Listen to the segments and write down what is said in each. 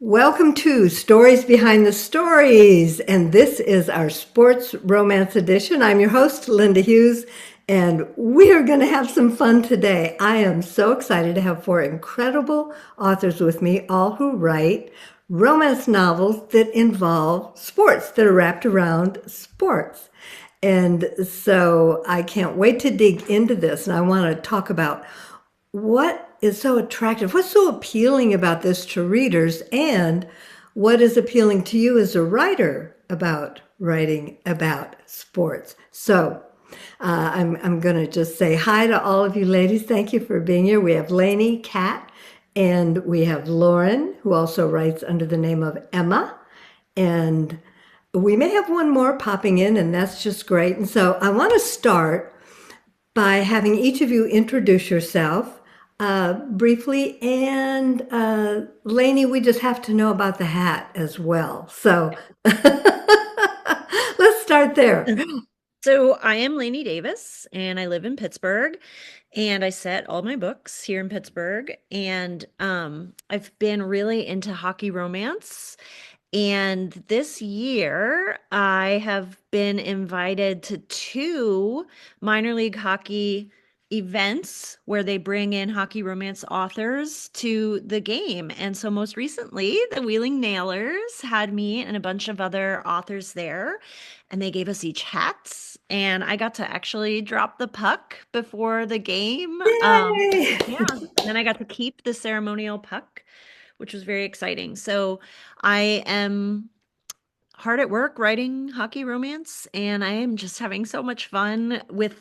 Welcome to Stories Behind the Stories, and this is our sports romance edition. I'm your host, Linda Hughes, and we are going to have some fun today. I am so excited to have four incredible authors with me, all who write romance novels that involve sports, that are wrapped around sports. And so I can't wait to dig into this, and I want to talk about what is so attractive? What's so appealing about this to readers? And what is appealing to you as a writer about writing about sports? So I'm going to just say hi to all of you ladies. Thank you for being here. We have Lainey, Kat, and we have Lauren, who also writes under the name of Emma. And we may have one more popping in, and that's just great. And so I want to start by having each of you introduce yourself briefly. And Lainey, we just have to know about the hat as well. So let's start there. So I am Lainey Davis, and I live in Pittsburgh, and I set all my books here in Pittsburgh. And I've been really into hockey romance. And this year, I have been invited to two minor league hockey events where they bring in hockey romance authors to the game. And so, most recently, the Wheeling Nailers had me and a bunch of other authors there, and they gave us each hats. And I got to actually drop the puck before the game. Yay! Yeah. And then I got to keep the ceremonial puck, which was very exciting. So I am hard at work writing hockey romance, and I am just having so much fun with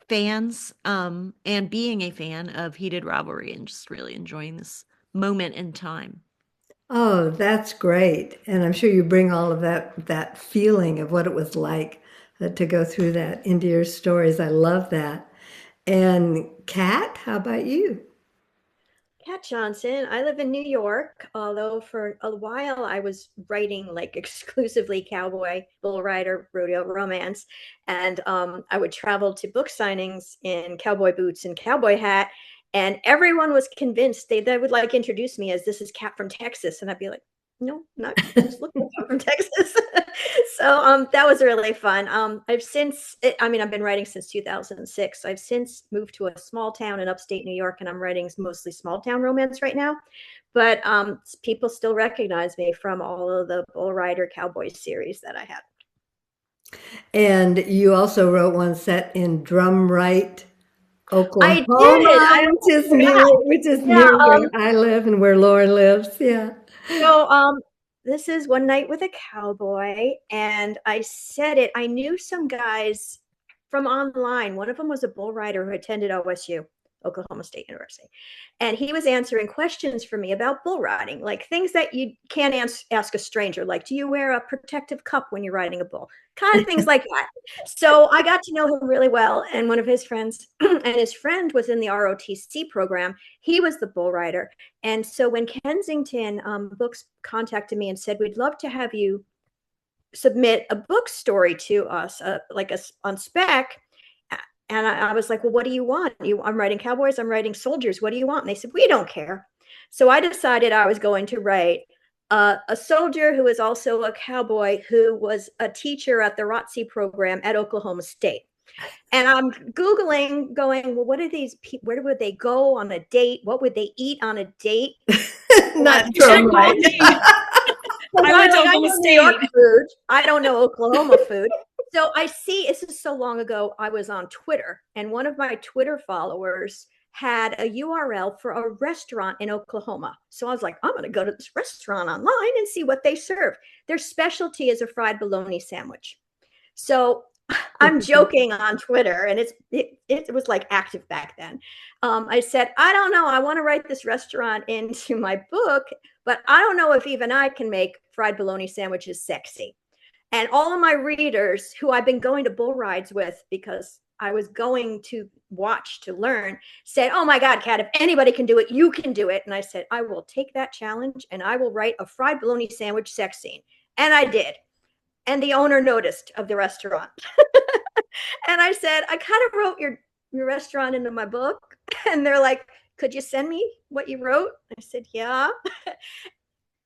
fans and being a fan of Heated Rivalry and just really enjoying this moment in time. Oh, that's great. And I'm sure you bring all of that feeling of what it was like to go through that into your stories. I love that. And Kat, how about you? Kat Johnson. I live in New York, although for a while I was writing like exclusively cowboy, bull rider, rodeo romance. And I would travel to book signings in cowboy boots and cowboy hat. And everyone was convinced they would like introduce me as this is Kat from Texas. And I'd be like, no, not just look like I'm from Texas. So that was really fun. I've been writing since 2006. I've since moved to a small town in upstate New York, and I'm writing mostly small town romance right now. But people still recognize me from all of the Bull Rider Cowboy series that I had. And you also wrote one set in Drumright, I Oklahoma, did. which is Yeah. near where I live and where Lauren lives. Yeah. So this is One Night with a Cowboy, and I said it. I knew some guys from online. One of them was a bull rider who attended OSU, Oklahoma State University, and he was answering questions for me about bull riding, like things that you can't ask a stranger, like, do you wear a protective cup when you're riding a bull? Kind of things like that. So I got to know him really well, and one of his friends, and his friend was in the ROTC program. He was the bull rider, and so when Kensington Books contacted me and said, we'd love to have you submit a book story to us, on spec. And I was like, well, what do you want? I'm writing cowboys, I'm writing soldiers. What do you want? And they said, we don't care. So I decided I was going to write a soldier who is also a cowboy who was a teacher at the ROTC program at Oklahoma State. And I'm Googling, going, well, what are these people? Where would they go on a date? What would they eat on a date? Not true, right? I went to Oklahoma State. Food. I don't know Oklahoma food. So I see, this is so long ago, I was on Twitter, and one of my Twitter followers had a URL for a restaurant in Oklahoma. So I was like, I'm going to go to this restaurant online and see what they serve. Their specialty is a fried bologna sandwich. So I'm joking on Twitter, and it was like active back then. I said, I don't know. I want to write this restaurant into my book, but I don't know if even I can make fried bologna sandwiches sexy. And all of my readers who I've been going to bull rides with, because I was going to watch to learn, said, oh my God, Kat, if anybody can do it, you can do it. And I said, I will take that challenge and I will write a fried bologna sandwich sex scene. And I did. And the owner noticed of the restaurant. And I said, I kind of wrote your restaurant into my book. And they're like, could you send me what you wrote? I said, yeah.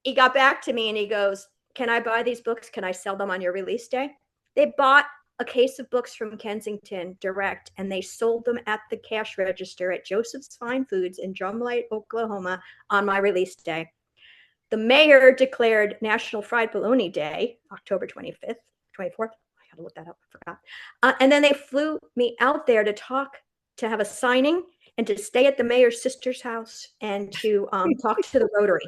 he got back to me and he goes, "Can I buy these books? Can I sell them on your release day?" They bought a case of books from Kensington direct, and they sold them at the cash register at Joseph's Fine Foods in Drumlight, Oklahoma on my release day. The mayor declared National Fried Bologna Day, October 25th, 24th. I got to look that up. I forgot. And then they flew me out there to have a signing and to stay at the mayor's sister's house and to talk to the Rotary.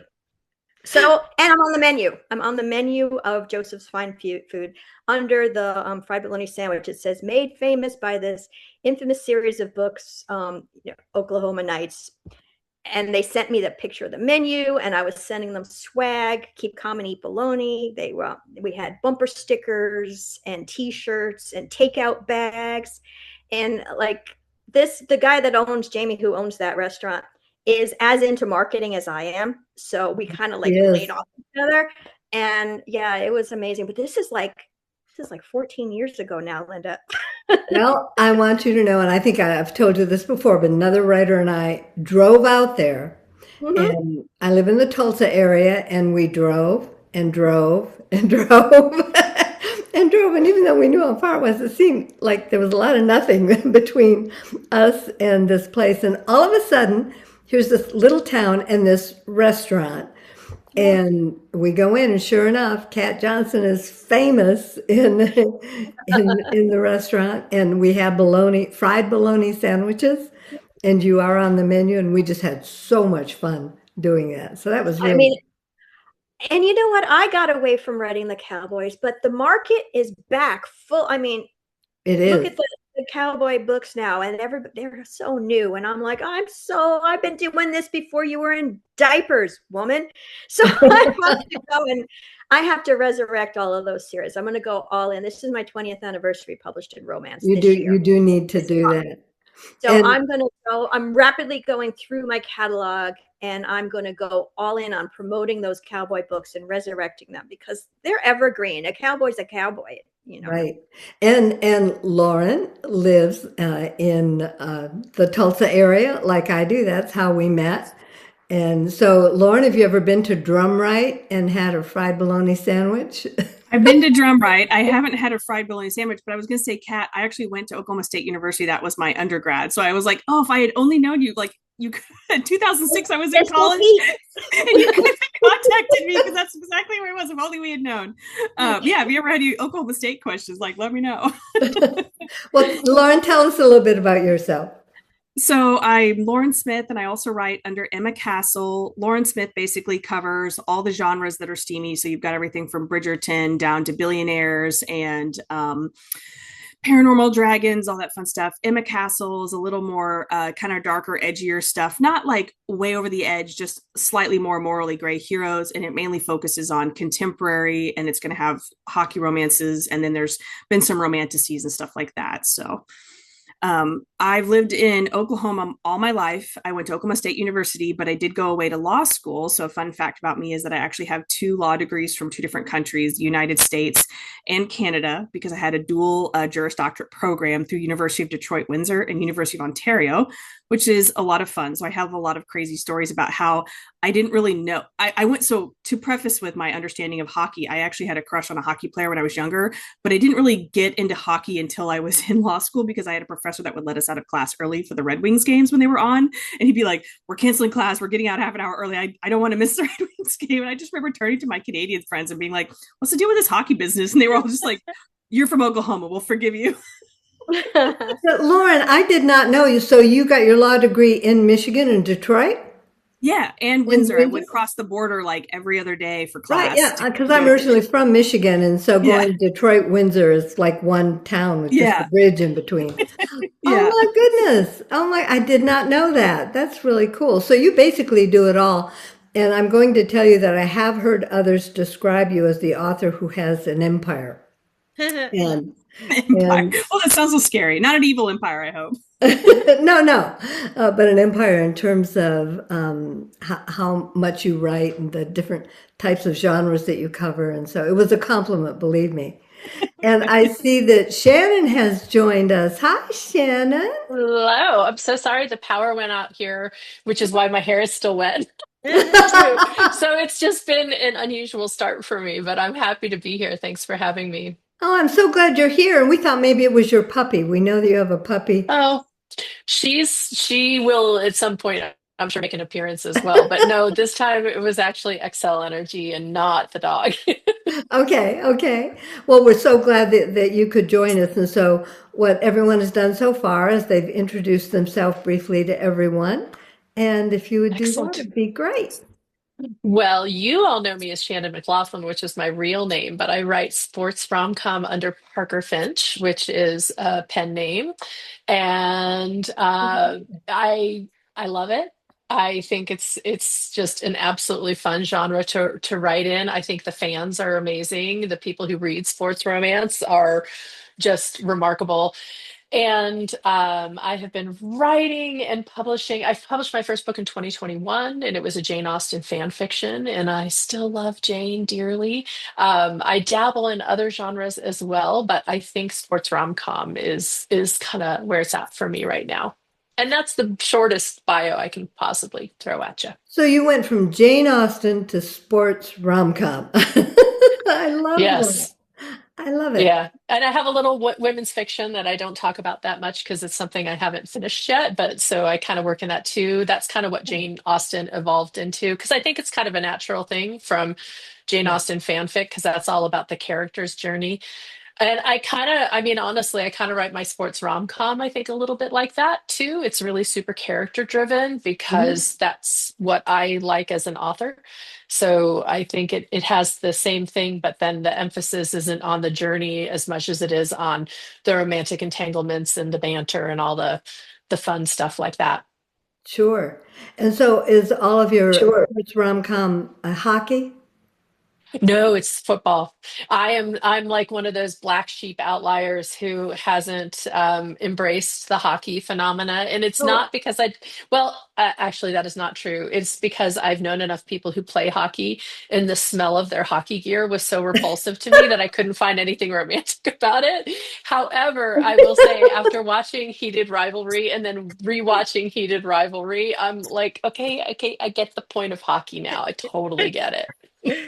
So, and I'm on the menu. I'm on the menu of Joseph's Fine Food under the fried bologna sandwich. It says made famous by this infamous series of books, Oklahoma Nights. And they sent me the picture of the menu, and I was sending them swag, keep calm and eat bologna. We had bumper stickers and T-shirts and takeout bags. And like the guy that owns, Jamie, who owns that restaurant, is as into marketing as I am. So we kind of like played off each other. And yeah, it was amazing. But this is like 14 years ago now, Linda. Well, I want you to know, and I think I've told you this before, but another writer and I drove out there. And I live in the Tulsa area, and we drove and drove and drove and drove. And even though we knew how far it was, it seemed like there was a lot of nothing between us and this place. And all of a sudden, here's this little town and this restaurant. And we go in, and sure enough, Kat Johnson is famous in the restaurant, and we have fried bologna sandwiches, and you are on the menu, and we just had so much fun doing that. So that was really. And you know what? I got away from writing the cowboys, but the market is back full. I mean, it is. Look at the cowboy books now, and they're so new. And I'm like, I've been doing this before you were in diapers, woman. So I have to go and I have to resurrect all of those series. I'm going to go all in. This is my 20th anniversary published in romance. You do need to do that. So I'm rapidly going through my catalog, and I'm going to go all in on promoting those cowboy books and resurrecting them because they're evergreen. A cowboy's a cowboy. Right. And Lauren lives in the Tulsa area like I do. That's how we met. And so, Lauren, have you ever been to Drumright and had a fried bologna sandwich? I've been to Drumright. I haven't had a fried bologna sandwich, but I was going to say, Kat, I actually went to Oklahoma State University. That was my undergrad. So I was like, oh, if I had only known you, like you could, in 2006, I was in college and you could have contacted me because that's exactly where it was. If only we had known. Yeah. If you ever had any Oklahoma State questions, like, let me know. Well, Lauren, tell us a little bit about yourself. So I'm Lauren Smith, and I also write under Emma Castle. Lauren Smith basically covers all the genres that are steamy. So you've got everything from Bridgerton down to Billionaires and Paranormal Dragons, all that fun stuff. Emma Castle is a little more kind of darker, edgier stuff, not like way over the edge, just slightly more morally gray heroes. And it mainly focuses on contemporary, and it's going to have hockey romances. And then there's been some romanticities and stuff like that. So I've lived in Oklahoma all my life. I went to Oklahoma State University, but I did go away to law school. So a fun fact about me is that I actually have 2 law degrees from 2 different countries, the United States and Canada, because I had a dual Juris Doctorate program through University of Detroit, Windsor and University of Ontario, which is a lot of fun. So I have a lot of crazy stories about how I didn't really know. I went, so to preface with my understanding of hockey, I actually had a crush on a hockey player when I was younger, but I didn't really get into hockey until I was in law school because I had a professor that would let us out of class early for the Red Wings games when they were on. And he'd be like, we're canceling class. We're getting out half an hour early. I don't want to miss the Red Wings game. And I just remember turning to my Canadian friends and being like, what's the deal with this hockey business? And they were all just like, you're from Oklahoma. We'll forgive you. So, Lauren, I did not know you. So you got your law degree in Michigan and Detroit? Yeah, and Windsor. I would cross the border like every other day for class. Right, yeah, because I'm originally from Michigan, and so going to Detroit, Windsor is like one town with just a bridge in between. Oh my goodness! I did not know that. That's really cool. So you basically do it all. And I'm going to tell you that I have heard others describe you as the author who has an empire. Empire. Well, that sounds so scary. Not an evil empire, I hope. No, but an empire in terms of how much you write and the different types of genres that you cover. And so it was a compliment, believe me. And I see that Shannon has joined us. Hi, Shannon. Hello. I'm so sorry the power went out here, which is why my hair is still wet. True. So it's just been an unusual start for me, but I'm happy to be here. Thanks for having me. Oh, I'm so glad you're here. And we thought maybe it was your puppy. We know that you have a puppy. Oh, she will at some point, I'm sure, make an appearance as well. But no, this time it was actually XL Energy and not the dog. Okay, okay. Well, we're so glad that you could join us. And so, what everyone has done so far is they've introduced themselves briefly to everyone. And if you would do that, Excellent. it'd be great. Well, you all know me as Shannon McLaughlin, which is my real name, but I write sports rom-com under Parker Finch, which is a pen name, and I love it. I think it's just an absolutely fun genre to write in. I think the fans are amazing. The people who read sports romance are just remarkable. And I have been writing and publishing. I published my first book in 2021, and it was a Jane Austen fan fiction. And I still love Jane dearly. I dabble in other genres as well, but I think sports rom-com is kind of where it's at for me right now. And that's the shortest bio I can possibly throw at you. So, you went from Jane Austen to sports rom-com. I love that. Yes. I love it. Yeah, and I have a little women's fiction that I don't talk about that much because it's something I haven't finished yet. But so I kind of work in that too. That's kind of what Jane Austen evolved into because I think it's kind of a natural thing from Jane Yeah. Austen fanfic because that's all about the character's journey. And I mean, honestly, I kind of write my sports rom-com, I think, a little bit like that too. It's really super character driven Mhm. because that's what I like as an author. So I think it has the same thing, but then the emphasis isn't on the journey as much as it is on the romantic entanglements and the banter and all the fun stuff like that. Sure. And so, is all of your Sure. sports rom-com hockey? No, it's football. I'm like one of those black sheep outliers who hasn't embraced the hockey phenomena, and it's Oh, not because actually that is not true. It's because I've known enough people who play hockey, and the smell of their hockey gear was so repulsive to me that I couldn't find anything romantic about it. However, I will say after watching Heated Rivalry and then rewatching Heated Rivalry, I'm like, okay, okay, I get the point of hockey now. I totally get it.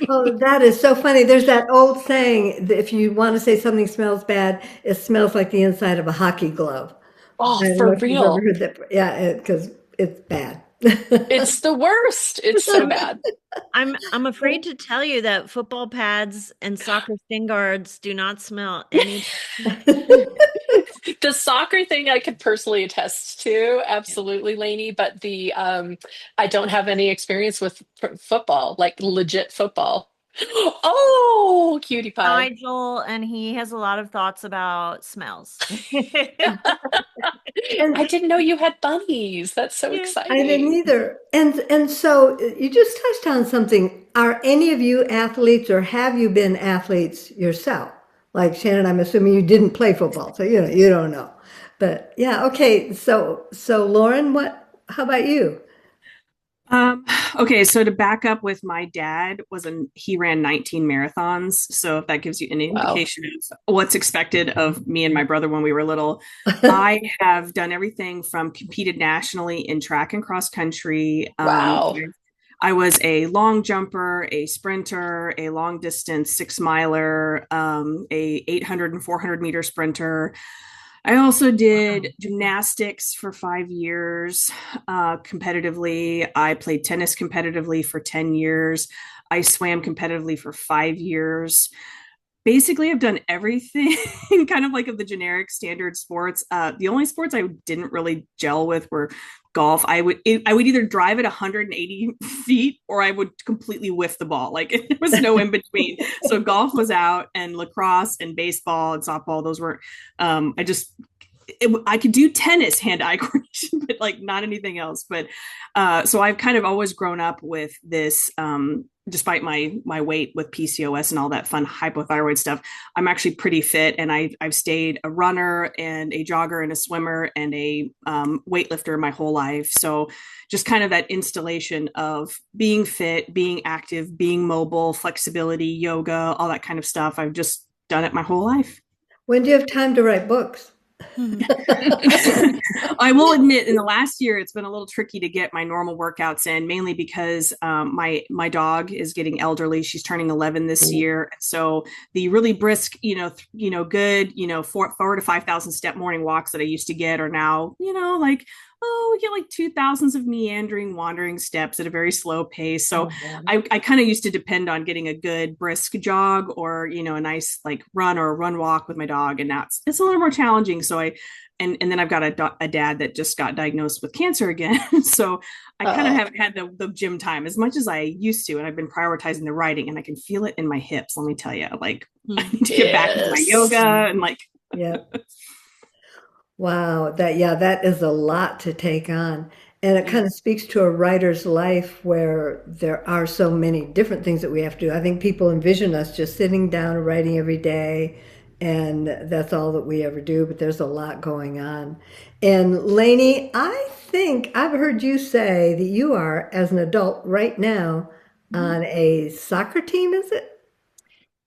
Oh, that is so funny. There's that old saying that if you want to say something smells bad, it smells like the inside of a hockey glove. Oh, I don't for know if you've ever real. heard that. Yeah, because it's bad. It's the worst. It's so I'm bad. I'm afraid to tell you that football pads and soccer shin guards do not smell any. The soccer thing I could personally attest to, absolutely, Lainey, but the I don't have any experience with football, like legit football. Oh, cutie pie. Nigel, and he has a lot of thoughts about smells. I And didn't know you had bunnies. That's so Yeah. I didn't exciting. either. And so you just touched on something. Are any of you athletes or have you been athletes yourself? Like Shannon, I'm assuming you didn't play football, so you don't know. But yeah, okay. So Lauren, how about you? Um, okay, so to back up with my dad he ran 19 marathons. So if that gives you any Wow. indication of what's expected of me and my brother when we were little, I have done everything from competed nationally in track and cross country. Wow. I was a long jumper, a sprinter, a long distance 6 miler, a 800 and 400 meter sprinter. I also did gymnastics for 5 years competitively. I played tennis competitively for 10 years. I swam competitively for 5 years. Basically, I've done everything kind of like of the generic standard sports. The only sports I didn't really gel with were golf. I would either drive at 180 feet or I would completely whiff the ball. Like there was no in between. So golf was out, and lacrosse and baseball and softball, those were I could do tennis hand-eye coordination, but like not anything else. But so I've kind of always grown up with this, despite my weight with PCOS and all that fun hypothyroid stuff. I'm actually pretty fit, and I've stayed a runner and a jogger and a swimmer and a weightlifter my whole life. So just kind of that installation of being fit, being active, being mobile, flexibility, yoga, all that kind of stuff. I've just done it my whole life. When do you have time to write books? I will admit, in the last year, it's been a little tricky to get my normal workouts in, mainly because my dog is getting elderly. She's turning 11 this year, so the really brisk, good, 4 to 5,000 step morning walks that I used to get are now, like, oh, we get like 2,000s of meandering, wandering steps at a very slow pace. So I kind of used to depend on getting a good brisk jog or, a nice like run or a run walk with my dog. And now it's a little more challenging. So and then I've got a dad that just got diagnosed with cancer again. So I kind of haven't had the gym time as much as I used to. And I've been prioritizing the writing, and I can feel it in my hips. Let me tell you, like I need to get back to my yoga and like, yeah. Wow, that is a lot to take on. And it kind of speaks to a writer's life where there are so many different things that we have to do. I think people envision us just sitting down and writing every day, and that's all that we ever do, but there's a lot going on. And Lainey, I think I've heard you say that you are, as an adult right now, on a soccer team, is it?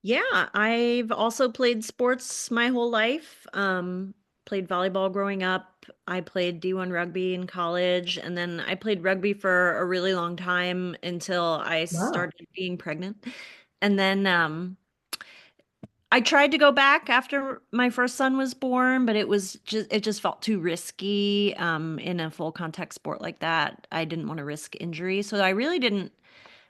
Yeah, I've also played sports my whole life. Played volleyball growing up. I played D1 rugby in college, and then I played rugby for a really long time until I Wow. started being pregnant. And then I tried to go back after my first son was born, but it just felt too risky in a full contact sport like that. I didn't want to risk injury, so I really didn't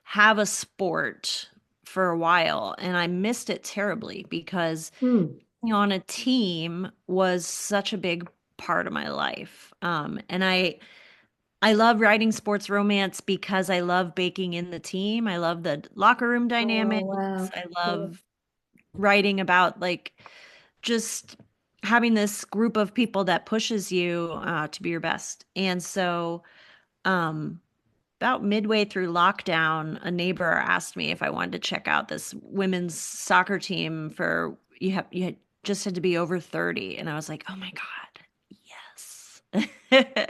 have a sport for a while, and I missed it terribly because Hmm. being on a team was such a big part of my life. And I love writing sports romance because I love baking in the team. I love the locker room Oh, dynamics. wow. I Cool. love writing about like just having this group of people that pushes you to be your best. And so um about midway through lockdown, a neighbor asked me if I wanted to check out this women's soccer team for you had just had to be over 30. And I was like, oh my God, yes.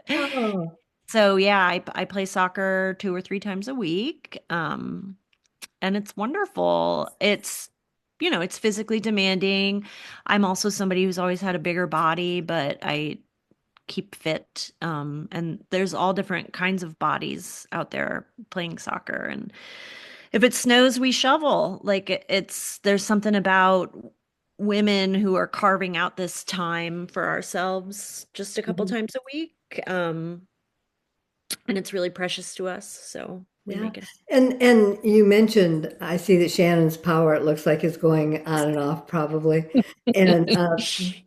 Oh, So yeah, I play soccer 2 or 3 times a week. And it's wonderful. It's physically demanding. I'm also somebody who's always had a bigger body, but I keep fit. And there's all different kinds of bodies out there playing soccer. And if it snows, we shovel. Like there's something about women who are carving out this time for ourselves just a couple mhm. times a week. And it's really precious to us. So we Yeah. make it. And you mentioned, I see that Shannon's power, it looks like, is going on and off probably. And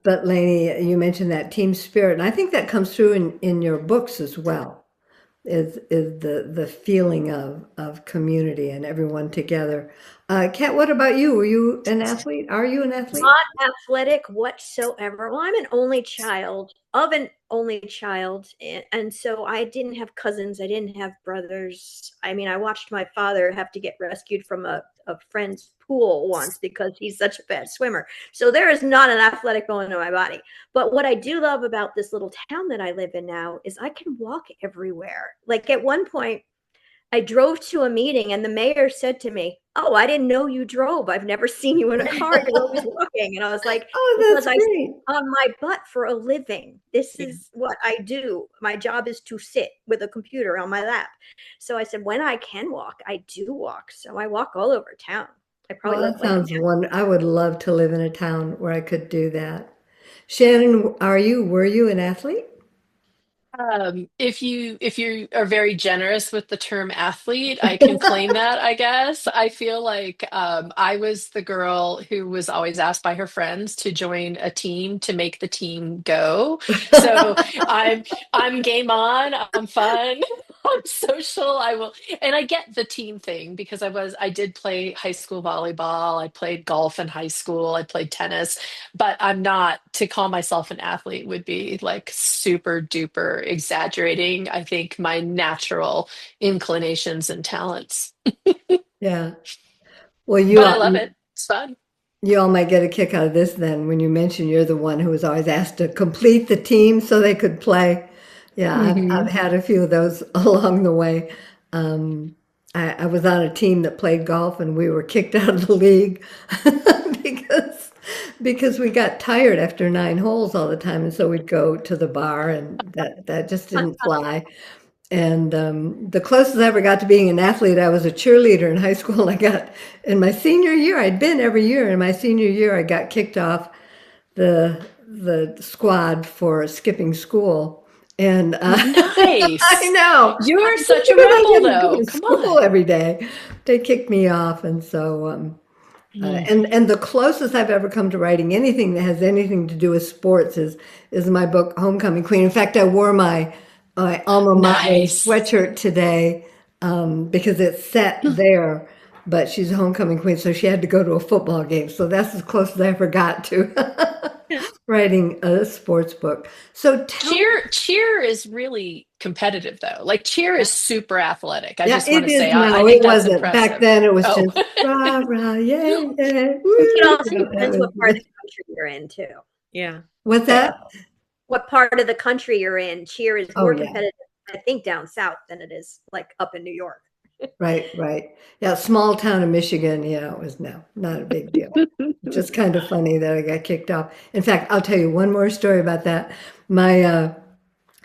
but Lainey, you mentioned that team spirit, and I think that comes through in your books as well. Is the feeling of community and everyone together. Kat, what about you? Were you an athlete? Are you an athlete? Not athletic whatsoever. Well, I'm an only child of an only child, and so I didn't have cousins. I didn't have brothers. I mean, I watched my father have to get rescued from a friend's pool once because he's such a bad swimmer. So there is not an athletic bone in my body. But what I do love about this little town that I live in now is I can walk everywhere. Like at one point, I drove to a meeting and the mayor said to me, "Oh, I didn't know you drove. I've never seen you in a car. You're always walking." And I was like, Oh, because that's I sit great. on my butt for a living. This Yeah. is what I do. My job is to sit with a computer on my lap. So I said, when I can walk, I do walk. So I walk all over town. I probably Well, look that like a sounds wonderful. I would love to live in a town where I could do that. Shannon, were you an athlete? If you are very generous with the term athlete, I can claim that, I guess. I feel like I was the girl who was always asked by her friends to join a team to make the team go. So I'm I'm game on, I'm fun, I'm social. I will, and I get the team thing because I did play high school volleyball, I played golf in high school, I played tennis, but I'm not, to call myself an athlete would be like super duper exaggerating, I think, my natural inclinations and talents. Yeah. Well, But I love it. It's fun. you all might get a kick out of this then when you mention you're the one who was always asked to complete the team so they could play. Yeah, I've Hmm. had a few of those along the way. Um, I was on a team that played golf and we were kicked out of the league because because we got tired after 9 holes all the time, and so we'd go to the bar, and that just didn't fly. And the closest I ever got to being an athlete, I was a cheerleader in high school. I got in my senior year. I'd been every year. In my senior year, I got kicked off the squad for skipping school. And Nice. I know You are I such a figured I rebel, didn't go though. to Come school on. every day. They kicked me off, and so and the closest I've ever come to writing anything that has anything to do with sports is my book Homecoming Queen. In fact, I wore my alma mater Nice. sweatshirt today because it's set there, but she's a homecoming queen, so she had to go to a football game. So that's as close as I ever got to writing a sports book. So tell me, Cheer is really competitive though. Like cheer is super athletic. I yeah, just want it to is say I now. think It that's wasn't back impressive. then. It was Oh. just rah rah, yeah, yeah, It woo. also You know, that depends what part of was the country you're in, too. Yeah. what's that? What part of the country you're in. Cheer is Oh more yeah. competitive, I think, down south than it is like up in New York. Right, right. Yeah, small town in Michigan. Yeah, it was not a big deal. Just kind of funny that I got kicked off. In fact, I'll tell you one more story about that. My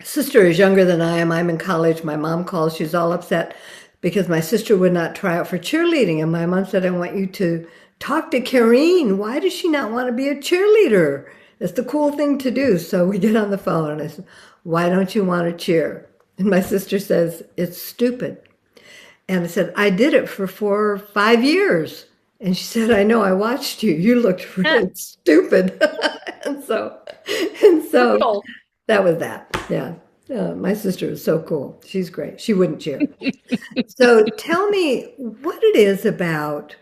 sister is younger than I am. I'm in college. My mom calls. She's all upset because my sister would not try out for cheerleading. And my mom said, I want you to talk to Karine. Why does she not want to be a cheerleader? It's the cool thing to do. So we get on the phone and I said, why don't you want to cheer? And my sister says, it's stupid. And I said, I did it for 4 or 5 years. And she said, I know, I watched you. You looked really stupid. and so, and so Brutal. that was that. Yeah. My sister is so cool. She's great. She wouldn't cheer. So tell me what it is about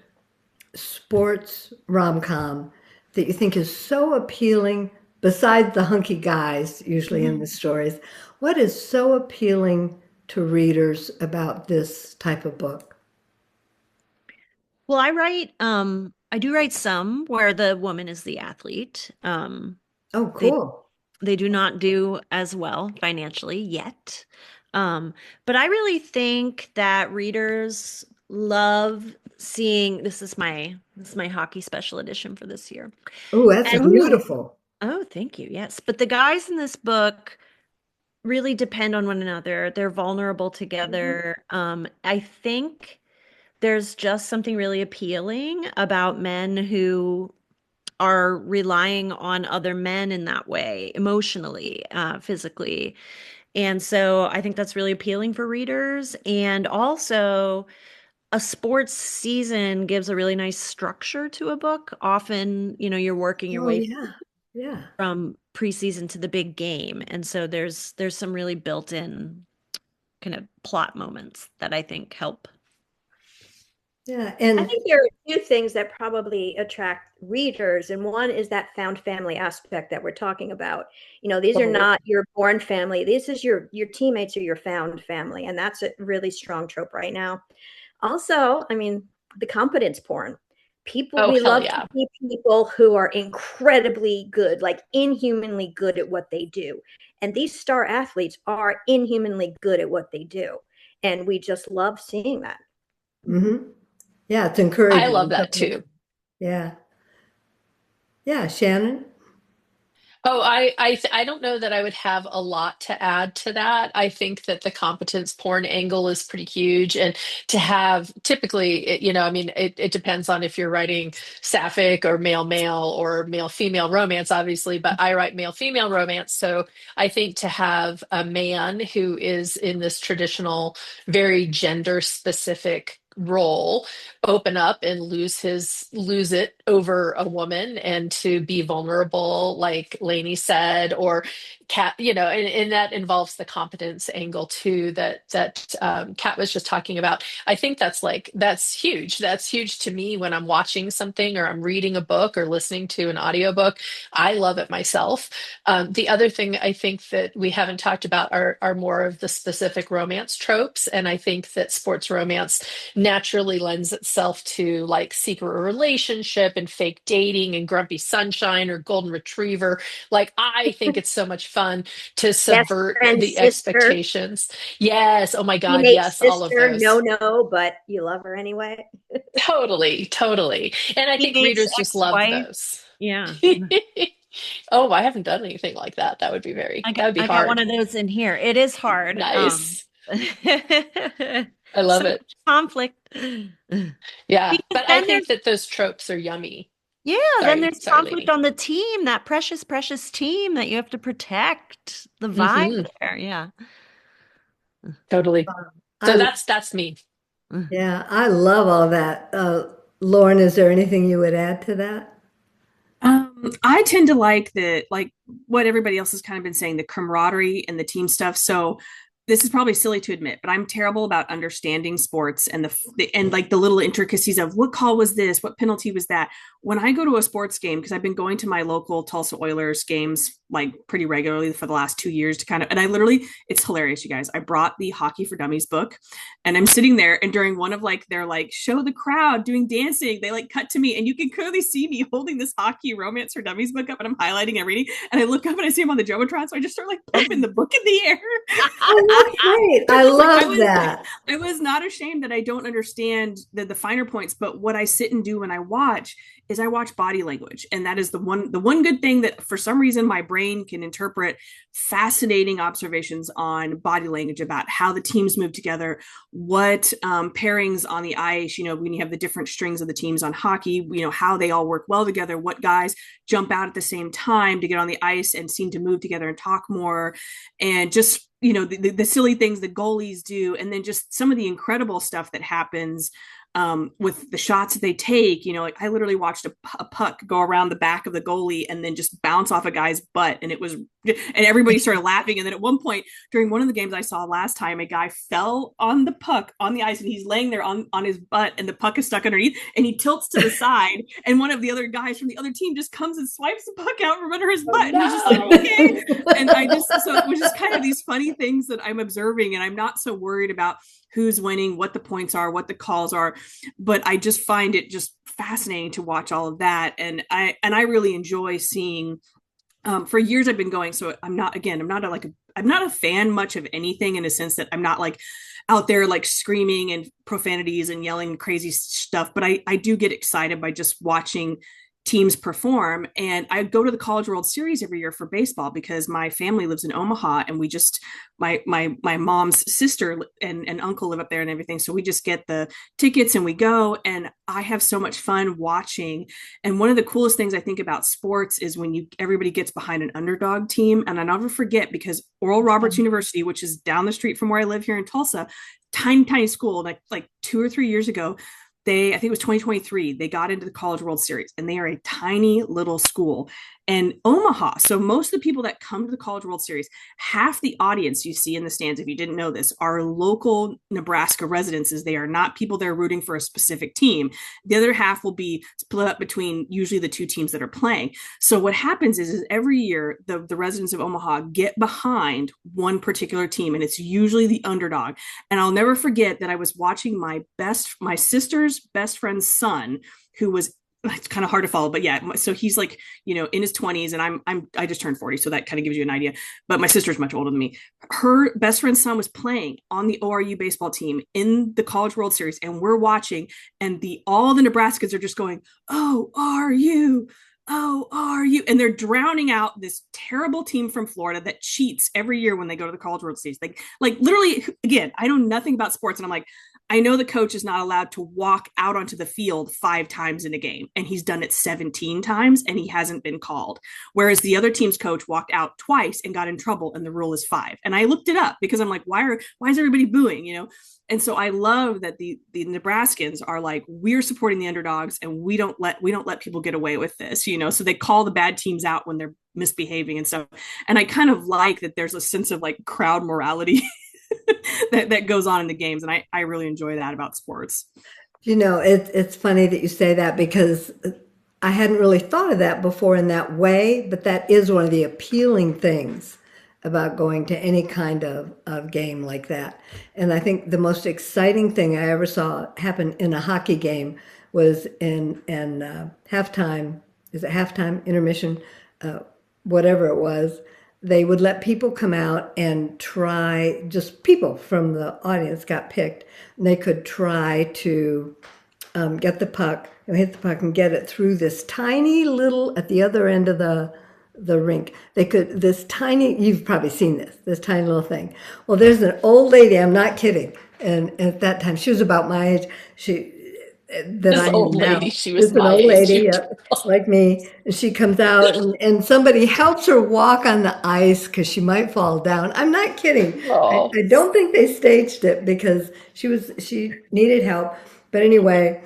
sports rom-com that you think is so appealing, besides the hunky guys usually in the stories. What is so appealing to readers about this type of book? Well, I do write some where the woman is the athlete. Oh, They cool. they do not do as well financially yet. But I really think that readers love seeing this is my hockey special edition for this year. Oh, that's And beautiful. oh, thank you. Yes. But the guys in this book really depend on one another. They're vulnerable together. I think there's just something really appealing about men who are relying on other men in that way, emotionally, physically. And so I think that's really appealing for readers. And also, a sports season gives a really nice structure to a book. Often, you're working your Oh, way yeah. Yeah. from preseason to the big game. And so there's some really built-in kind of plot moments that I think help. Yeah. I And think there are two things that probably attract readers, and one is that found family aspect that we're talking about. These are not your born family. This is your teammates are your found family, and that's a really strong trope right now. Also, I mean, the competence porn. Oh, We hell love to yeah. see people who are incredibly good, like inhumanly good at what they do. And these star athletes are inhumanly good at what they do. And we just love seeing that. mhm. Yeah, it's I love encouraging. that too. Yeah. Yeah, Shannon. Oh, I don't know that I would have a lot to add to that. I think that the competence porn angle is pretty huge, and to have typically, I mean, it depends on if you're writing sapphic or male male or male female romance, obviously. But I write male female romance, so I think to have a man who is in this traditional, very gender specific role open up and lose it over a woman and to be vulnerable like Lainey said or Kat, and that involves the competence angle too that Kat was just talking about. I think that's huge to me when I'm watching something or I'm reading a book or listening to an audiobook. I love it myself. The other thing I think that we haven't talked about are more of the specific romance tropes, and I think that sports romance naturally lends itself to like secret relationship and fake dating and grumpy sunshine or golden retriever. Like, I think it's so much fun to Best subvert friend, the sister, expectations. Yes. Oh my God. teammate, Yes. All of sister, those. no, but you love her anyway. Totally. Totally. And I think Teammates, readers just love ex-wife. those. Yeah. Oh, I haven't done anything like that. That would be I got one hard. of those in here. It is hard. Nice. I So love it. much conflict. Yeah. Because But I then think there's that those tropes are yummy. yeah, then Sorry. there's Sorry, conflict Lainey. on the team, that precious, precious team that you have to protect. The vibe Hmm. there, yeah. Totally. So I that's me. Yeah, I love all that. Lauren, is there anything you would add to that? I tend to like what everybody else has kind of been saying, the camaraderie and the team stuff. So this is probably silly to admit, but I'm terrible about understanding sports and and like the little intricacies of what call was this, what penalty was that. When I go to a sports game, because I've been going to my local Tulsa Oilers games like pretty regularly for the last 2 years to kind of, and I literally, it's hilarious, you guys. I brought the Hockey for Dummies book, and I'm sitting there, and during one of like their like show the crowd doing dancing, they like cut to me, and you can clearly see me holding this Hockey Romance for Dummies book up, and I'm highlighting and reading, and I look up and I see him on the Jumbotron, so I just start like pumping the book in the air. Oh, that's great. I Like love that. I was not ashamed that I don't understand the finer points, but what I sit and do when I watch is I watch body language, and that is the one good thing that for some reason my brain can interpret fascinating observations on body language about how the teams move together, what pairings on the ice, when you have the different strings of the teams on hockey, how they all work well together, what guys jump out at the same time to get on the ice and seem to move together and talk more, and just the silly things the goalies do, and then just some of the incredible stuff that happens with the shots that they take. Like I literally watched a puck go around the back of the goalie and then just bounce off a guy's butt, and everybody started laughing. And then at one point during one of the games I saw last time, a guy fell on the puck on the ice, and he's laying there on his butt, and the puck is stuck underneath, and he tilts to the side, and one of the other guys from the other team just comes and swipes the puck out from under his butt. And he's just like, okay. And so it was just kind of these funny things that I'm observing, and I'm not so worried about who's winning, what the points are, what the calls are, but I just find it just fascinating to watch all of that. And I really enjoy seeing, for years I've been going, so I'm not a fan much of anything, in a sense that I'm not like out there like screaming and profanities and yelling crazy stuff, but I do get excited by just watching teams perform. And I go to the College World Series every year for baseball because my family lives in Omaha, and we just my mom's sister and uncle live up there and everything, so we just get the tickets and we go, and I have so much fun watching. And one of the coolest things I think about sports is when everybody gets behind an underdog team. And I never forget, because Oral Roberts University, which is down the street from where I live here in Tulsa, tiny school, like 2 or 3 years ago, I think it was 2023, they got into the College World Series, and they are a tiny little school. And Omaha, so most of the people that come to the College World Series, half the audience you see in the stands, if you didn't know this, are local Nebraska residences. They are not people that are rooting for a specific team. The other half will be split up between usually the two teams that are playing. So what happens is every year the residents of Omaha get behind one particular team, and it's usually the underdog. And I'll never forget that I was watching my sister's best friend's son, who was, it's kind of hard to follow, but yeah, so he's like, in his 20s, and I just turned 40, so that kind of gives you an idea. But my sister's much older than me. Her best friend's son was playing on the ORU baseball team in the College World Series, and we're watching, and all the Nebraskans are just going, "Oh, are you? Oh, are you?" And they're drowning out this terrible team from Florida that cheats every year when they go to the College World Series. Like literally, again, I know nothing about sports, and I'm like, I know the coach is not allowed to walk out onto the field 5 times in a game, and he's done it 17 times, and he hasn't been called. Whereas the other team's coach walked out twice and got in trouble, and the rule is 5. And I looked it up because I'm like, why is everybody booing? And so I love that the Nebraskans are like, we're supporting the underdogs, and we don't let people get away with this. So they call the bad teams out when they're misbehaving and stuff. And I kind of like that there's a sense of like crowd morality that goes on in the games. And I really enjoy that about sports. It's funny that you say that, because I hadn't really thought of that before in that way, but that is one of the appealing things about going to any kind of game like that. And I think the most exciting thing I ever saw happen in a hockey game was in halftime, intermission, whatever it was. They would let people come out and try, just people from the audience got picked, and they could try to get the puck and hit the puck and get it through this tiny little at the other end of the rink. They could this tiny. You've probably seen this tiny little thing. Well, there's an old lady. I'm not kidding. And at that time, she was about my age. She that This I am old lady, now. she was Just an my old age. lady, like me. And she comes out and somebody helps her walk on the ice because she might fall down. I'm not kidding. Oh, I don't think they staged it because she needed help. But anyway,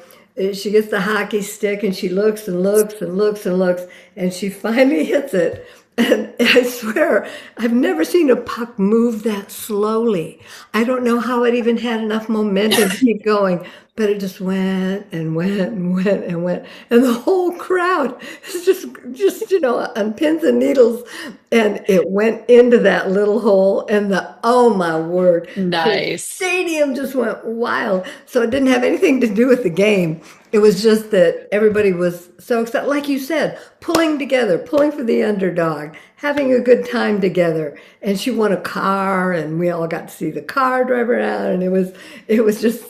she gets the hockey stick and she looks and looks and looks and looks and she finally hits it. And I swear, I've never seen a puck move that slowly. I don't know how it even had enough momentum to keep going, but it just went and went and went and went. And the whole crowd is just, on pins and needles. And it went into that little hole. And oh my word, the nice. stadium just went wild. So it didn't have anything to do with the game. It was just that everybody was so excited, like you said, pulling together, pulling for the underdog, having a good time together. And she won a car, and we all got to see the car drive around, and it was just,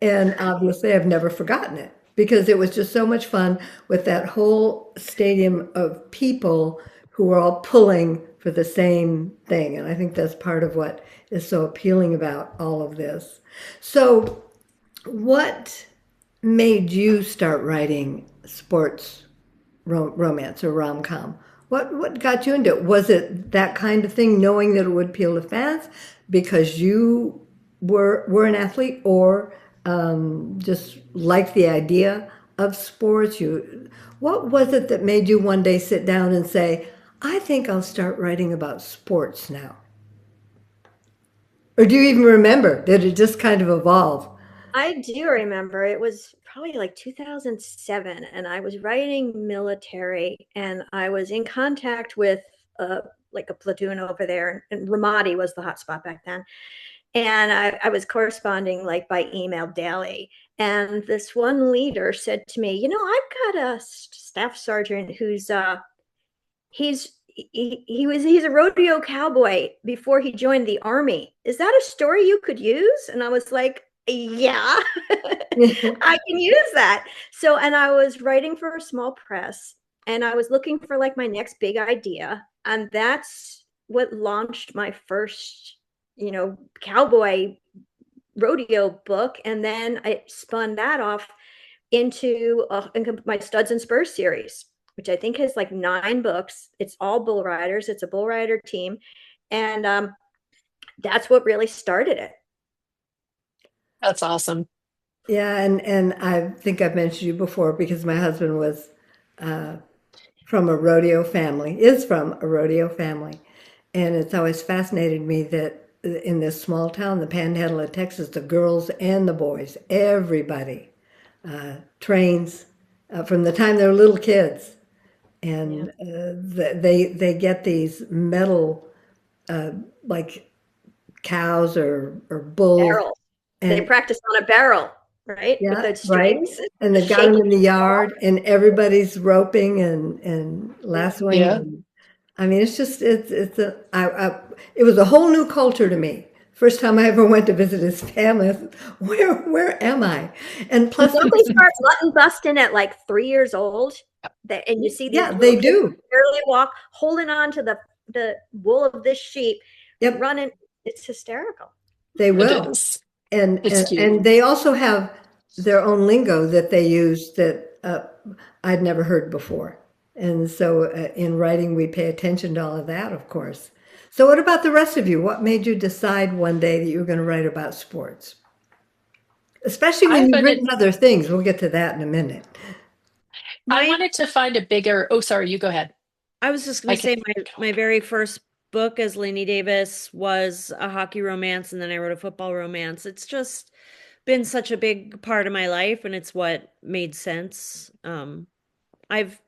and obviously I've never forgotten it because it was just so much fun with that whole stadium of people who were all pulling for the same thing. And I think that's part of what is so appealing about all of this. So, what made you start writing sports romance or rom-com? What got you into it? Was it that kind of thing, knowing that it would appeal to fans because you were an athlete, or just liked the idea of sports? What was it that made you one day sit down and say, I think I'll start writing about sports now? Or do you even remember? Did it just kind of evolve? I do remember it was probably like 2007, and I was writing military, and I was in contact with like a platoon over there, and Ramadi was the hotspot back then. And I was corresponding like by email daily. And this one leader said to me, I've got a staff sergeant who's he's a rodeo cowboy before he joined the army. Is that a story you could use? And I was like, yeah, I can use that. So, and I was writing for a small press, and I was looking for like my next big idea. And that's what launched my first, cowboy rodeo book. And then I spun that off into my Studs and Spurs series, which I think has like 9 books. It's all bull riders. It's a bull rider team. And that's what really started it. That's awesome. Yeah, and I think I've mentioned you before because my husband was uh, from a rodeo family, is from a rodeo family. And it's always fascinated me that in this small town, the panhandle of Texas, the girls and the boys, everybody trains from the time they're little kids. Yeah. And they get these metal, like cows or bulls. Barrels. They And practice on a barrel, right? With yeah, those right. strings. And they've got them in the yard, and everybody's roping and lassoing. Yeah. And I mean, it was a whole new culture to me. First time I ever went to visit his family, I thought, where am I? And plus, Don't they start button busting at like 3 years old? And you see these yeah, little they kids do. barely walk, holding on to the wool of this sheep, Yep, running. It's hysterical. they It will. is. And It's and, cute. and they also have their own lingo that they use that I'd never heard before. And so in writing, we pay attention to all of that, of course. So what about the rest of you? What made you decide one day that you were going to write about sports? Especially when I've you've been written other things. We'll get to that in a minute. I My wanted to find a bigger, oh, sorry, you go ahead. I was just I gonna can say my very first book as Lainey Davis was a hockey romance, and then I wrote a football romance. It's just been such a big part of my life, and it's what made sense. I've,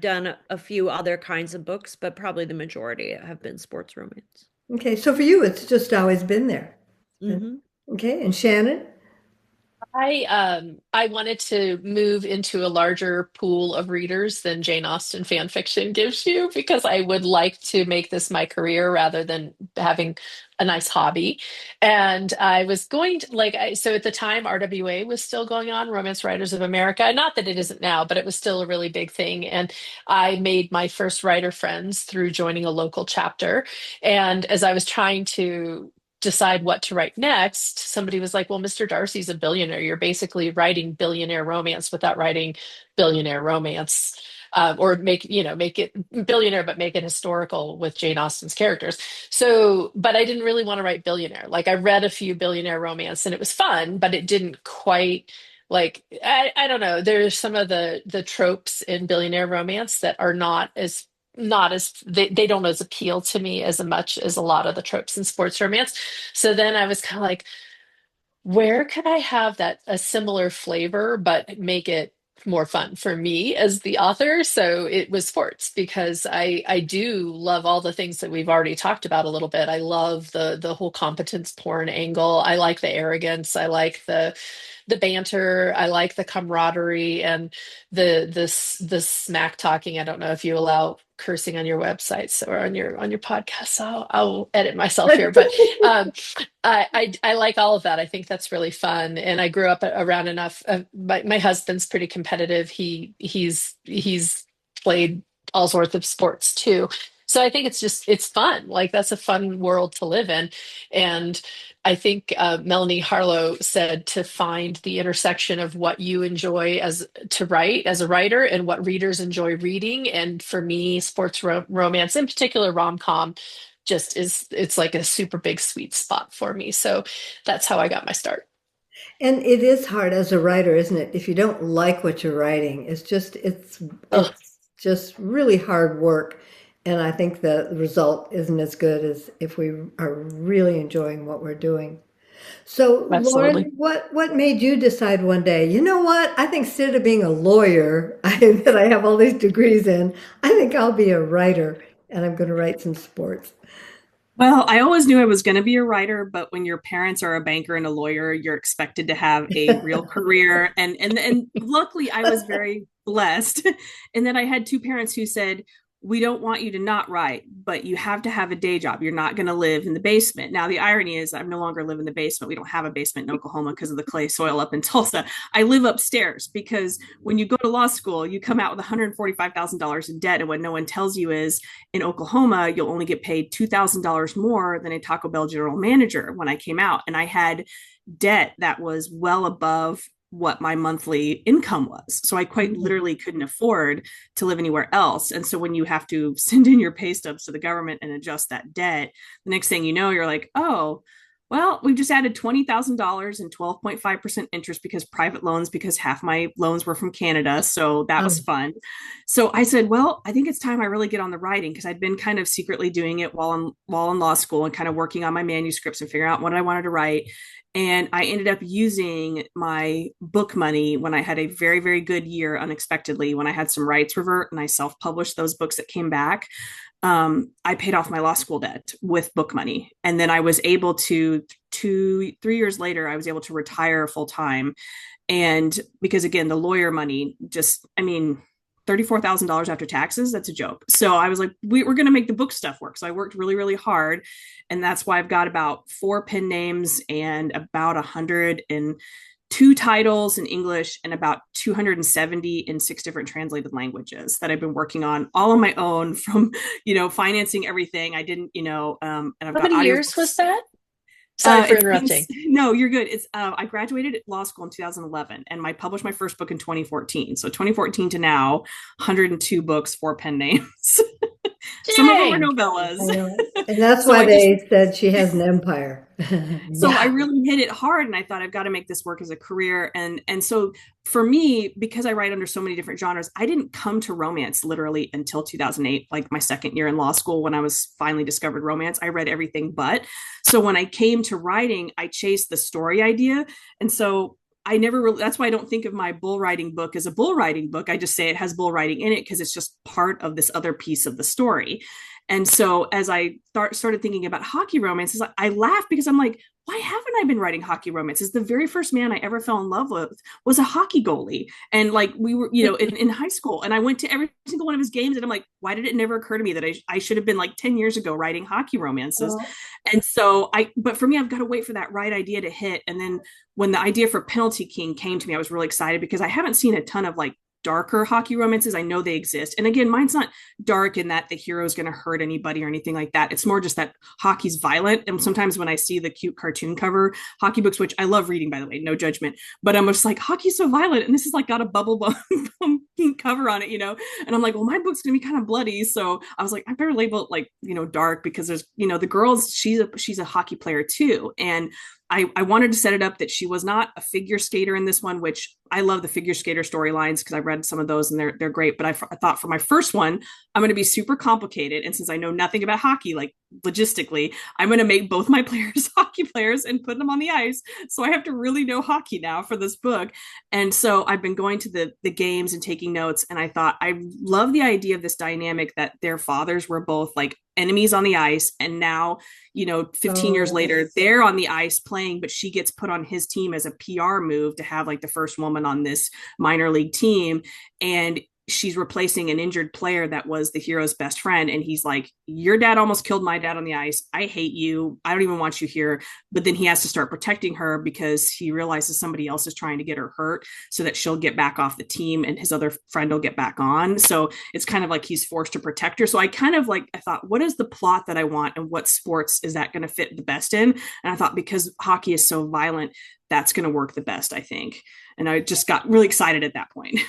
done a few other kinds of books, but probably the majority have been sports romance. Okay, so for you, it's just always been there. Hmm. Okay, and Shannon? I wanted to move into a larger pool of readers than Jane Austen fan fiction gives you because I would like to make this my career rather than having a nice hobby. And I was going to so at the time RWA was still going on, Romance Writers of America. Not that it isn't now, but it was still a really big thing. And I made my first writer friends through joining a local chapter. And as I was trying to decide what to write next, somebody was like, well, Mr. Darcy's a billionaire. You're basically writing billionaire romance without writing billionaire romance. Or make it billionaire, but make it historical with Jane Austen's characters. So, but I didn't really want to write billionaire. Like I read a few billionaire romance and it was fun, but it didn't quite I don't know. There's some of the tropes in billionaire romance that are not as they don't as appeal to me as much as a lot of the tropes in sports romance. So then I was kind of like, where could I have that a similar flavor but make it more fun for me as the author? So it was sports because I do love all the things that we've already talked about a little bit. I love the whole competence porn angle. I like the arrogance. I like the banter. I like the camaraderie and the smack talking. I don't know if you allow cursing on your websites or on your podcast. So I'll edit myself here, but I like all of that. I think that's really fun. And I grew up around enough. My husband's pretty competitive. He's played all sorts of sports too. So I think it's fun. Like that's a fun world to live in. And I think Melanie Harlow said to find the intersection of what you enjoy to write as a writer and what readers enjoy reading. And for me, sports romance, in particular rom-com, it's like a super big sweet spot for me. So that's how I got my start. And it is hard as a writer, isn't it? If you don't like what you're writing, Ugh, it's just really hard work. And I think the result isn't as good as if we are really enjoying what we're doing. So, absolutely. Lauren, what made you decide one day, you know what? I think instead of being a lawyer that I have all these degrees in, I think I'll be a writer and I'm going to write some sports. Well, I always knew I was going to be a writer, but when your parents are a banker and a lawyer, you're expected to have a real career. And luckily, I was very blessed. And then I had two parents who said, we don't want you to not write, but you have to have a day job. You're not going to live in the basement. Now, the irony is I'm no longer live in the basement. We don't have a basement in Oklahoma because of the clay soil up in Tulsa. I live upstairs because when you go to law school, you come out with $145,000 in debt. And what no one tells you is in Oklahoma, you'll only get paid $2,000 more than a Taco Bell general manager when I came out. And I had debt that was well above what my monthly income was. So I quite literally couldn't afford to live anywhere else. And so when you have to send in your pay stubs to the government and adjust that debt, the next thing you know, you're like, oh, well, we've just added $20,000 and 12.5% interest because half my loans were from Canada. So that was fun. So I said, well, I think it's time I really get on the writing because I'd been kind of secretly doing it while in law school and kind of working on my manuscripts and figuring out what I wanted to write. And I ended up using my book money when I had a very, very good year unexpectedly, when I had some rights revert and I self-published those books that came back. I paid off my law school debt with book money. And then I was able to, 3 years later, I was able to retire full time. And because again, the lawyer money $34,000 after taxes, that's a joke. So I was like, we're going to make the book stuff work. So I worked really, really hard. And that's why I've got about 4 pen names and about 102 titles in English and about 270 in 6 different translated languages that I've been working on all on my own from, financing everything. I didn't, and I've How got many years was that? Sorry for interrupting. No, you're good. It's I graduated law school in 2011 and I published my first book in 2014. So 2014 to now, 102 books, 4 pen names. Some of them are novellas. And that's So why I they said she has an empire. So I really hit it hard and I thought I've got to make this work as a career. And so for me, because I write under so many different genres, I didn't come to romance literally until 2008, like my second year in law school when I was finally discovered romance. I read everything but. So when I came to writing, I chased the story idea. And so I never really, that's why I don't think of my bull riding book as a bull riding book. I just say it has bull riding in it because it's just part of this other piece of the story. And so as I started thinking about hockey romances, I laugh because I'm like, why haven't I been writing hockey romances? The very first man I ever fell in love with was a hockey goalie. And like we were, in high school, and I went to every single one of his games, and I'm like, why did it never occur to me that I should have been like 10 years ago writing hockey romances? Oh, And so but for me, I've got to wait for that right idea to hit. And then when the idea for Penalty King came to me, I was really excited because I haven't seen a ton of like darker hockey romances. I know they exist. And again, mine's not dark in that the hero is going to hurt anybody or anything like that. It's more just that hockey's violent. And sometimes when I see the cute cartoon cover hockey books, which I love reading, by the way, no judgment, but I'm just like, hockey's so violent. And this is like got a bubble pink cover on it. And I'm like, well, my book's going to be kind of bloody. So I was like, I better label it like, dark, because there's, the girls, she's a hockey player too. And I wanted to set it up that she was not a figure skater in this one, which I love the figure skater storylines because I read some of those and they're great. But I thought for my first one, I'm going to be super complicated. And since I know nothing about hockey, like logistically, I'm going to make both my players hockey players and put them on the ice. So I have to really know hockey now for this book. And so I've been going to the games and taking notes. And I thought, I love the idea of this dynamic that their fathers were both like enemies on the ice. And now, 15 years later, they're on the ice playing, but she gets put on his team as a PR move to have like the first woman on this minor league team. And she's replacing an injured player that was the hero's best friend. And he's like, your dad almost killed my dad on the ice. I hate you. I don't even want you here. But then he has to start protecting her because he realizes somebody else is trying to get her hurt so that she'll get back off the team and his other friend will get back on. So it's kind of like he's forced to protect her. So I thought, what is the plot that I want and what sports is that going to fit the best in? And I thought, because hockey is so violent, that's going to work the best, I think. And I just got really excited at that point.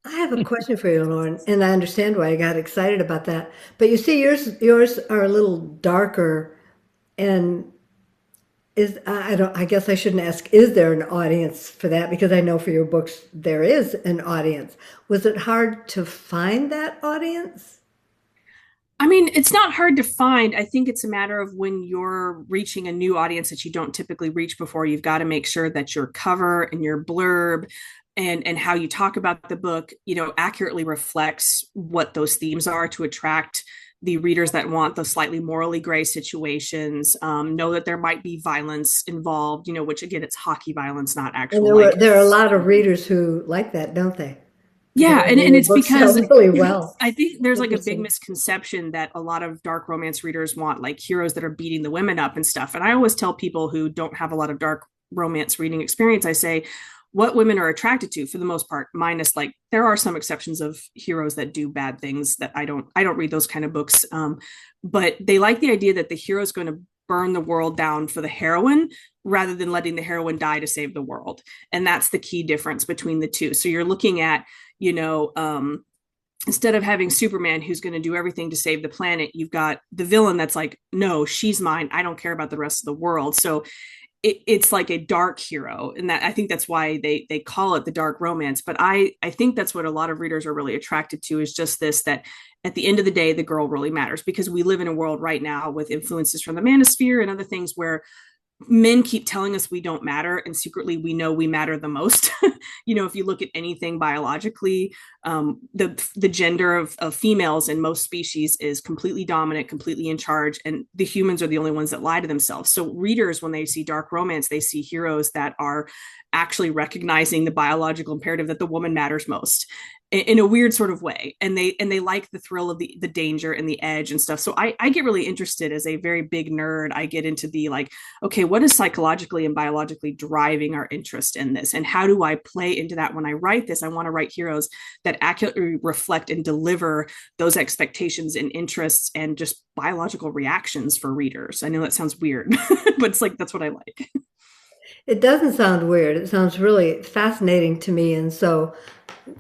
I have a question for you, Lauren, and I understand why I got excited about that. But you see, yours are a little darker, and I guess I shouldn't ask, is there an audience for that? Because I know for your books there is an audience. Was it hard to find that audience? I mean, it's not hard to find. I think it's a matter of when you're reaching a new audience that you don't typically reach before, you've got to make sure that your cover and your blurb and how you talk about the book, accurately reflects what those themes are to attract the readers that want the slightly morally gray situations, know that there might be violence involved, which again, it's hockey violence, not And actual like. there are a lot of readers who like that, don't they? Yeah, and it's Books because sell really well. I think there's like a big Interesting. misconception that a lot of dark romance readers want like heroes that are beating the women up and stuff. And I always tell people who don't have a lot of dark romance reading experience, I say, what women are attracted to for the most part, minus like there are some exceptions of heroes that do bad things that I don't read those kind of books. But they like the idea that the hero is going to burn the world down for the heroine rather than letting the heroine die to save the world. And that's the key difference between the two. So you're looking at, instead of having Superman who's going to do everything to save the planet, you've got the villain that's like, no, she's mine. I don't care about the rest of the world. So it's like a dark hero, and that I think that's why they call it the dark romance. But I think that's what a lot of readers are really attracted to, is just this, that at the end of the day, the girl really matters, because we live in a world right now with influences from the manosphere and other things where men keep telling us we don't matter, and secretly we know we matter the most. If you look at anything biologically, the gender of females in most species is completely dominant, completely in charge, and the humans are the only ones that lie to themselves. So readers, when they see dark romance, they see heroes that are actually recognizing the biological imperative that the woman matters most in a weird sort of way, and they like the thrill of the danger and the edge and stuff. So I get really interested, as a very big nerd. I get into the like, okay, what is psychologically and biologically driving our interest in this, and how do I play into that when I write this? I want to write heroes that accurately reflect and deliver those expectations and interests and just biological reactions for readers. I know that sounds weird, but it's like, that's what I like. It doesn't sound weird. It sounds really fascinating to me. And so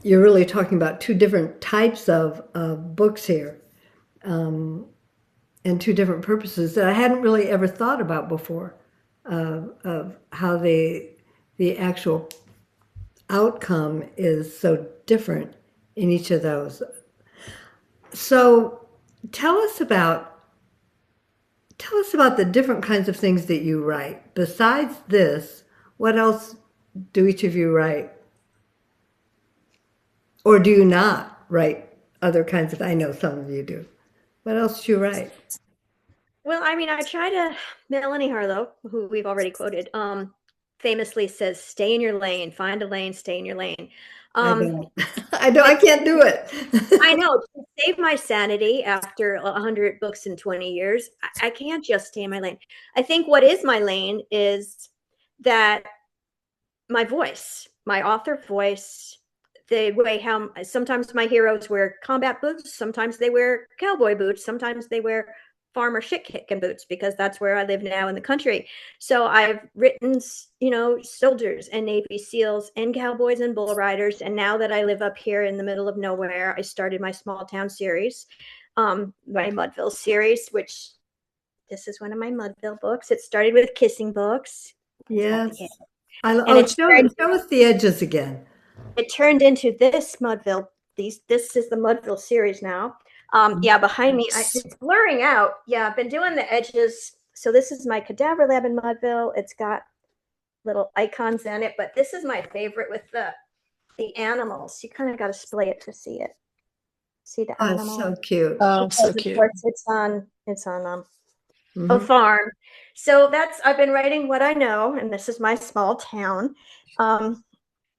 you're really talking about two different types of books here, and two different purposes that I hadn't really ever thought about before, of how the actual outcome is so different in each of those. So tell us about the different kinds of things that you write. Besides this, what else do each of you write? Or do you not write other kinds of, I know some of you do. What else do you write? Well, I mean, I try to. Melanie Harlow, who we've already quoted, famously says, "Stay in your lane, find a lane, stay in your lane." I Um, don't. I don't. I can't do I it. know, to save my sanity after 100 books in 20 years, I can't just stay in my lane. I think what is my lane is that my voice, my author voice, the way how sometimes my heroes wear combat boots, sometimes they wear cowboy boots, sometimes they wear farmer shit kicking boots because that's where I live now in the country. So I've written, soldiers and Navy SEALs and cowboys and bull riders. And now that I live up here in the middle of nowhere, I started my small town series, my Mudville series, which this is one of my Mudville books. It started with kissing books. It's got the Yes. and Oh, show us the edges again. it turned into this Mudville. This is the Mudville series now. Yeah, behind me, it's blurring out. Yeah, I've been doing the edges. So this is my cadaver lab in Mudville. It's got little icons in it, but this is my favorite with the animals. You kind of got to splay it to see it. See the Oh, it's animal so cute. Oh, so because of cute. course it's on a Mhm. farm. So that's I've been writing what I know, and this is my small town. Um,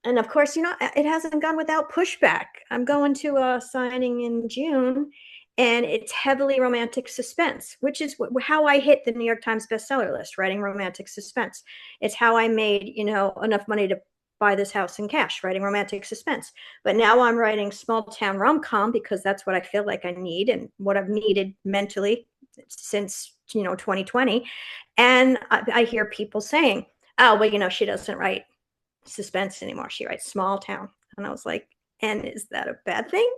and of course, it hasn't gone without pushback. I'm going to a signing in June, and it's heavily romantic suspense, which is how I hit the New York Times bestseller list, writing romantic suspense. It's how I made, enough money to buy this house in cash, writing romantic suspense. But now I'm writing small town rom-com because that's what I feel like I need and what I've needed mentally since, 2020. And I hear people saying, oh, well, she doesn't write suspense anymore. She writes small town. And I was like, and is that a bad thing?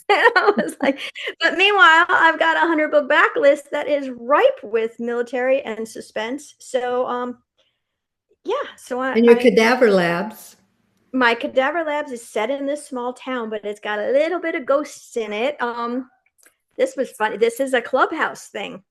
And I was like, but meanwhile, I've got a 100 book backlist that is ripe with military and suspense. So, yeah. So And your cadaver labs. my cadaver labs is set in this small town, but it's got a little bit of ghosts in it. This was funny. This is a clubhouse thing.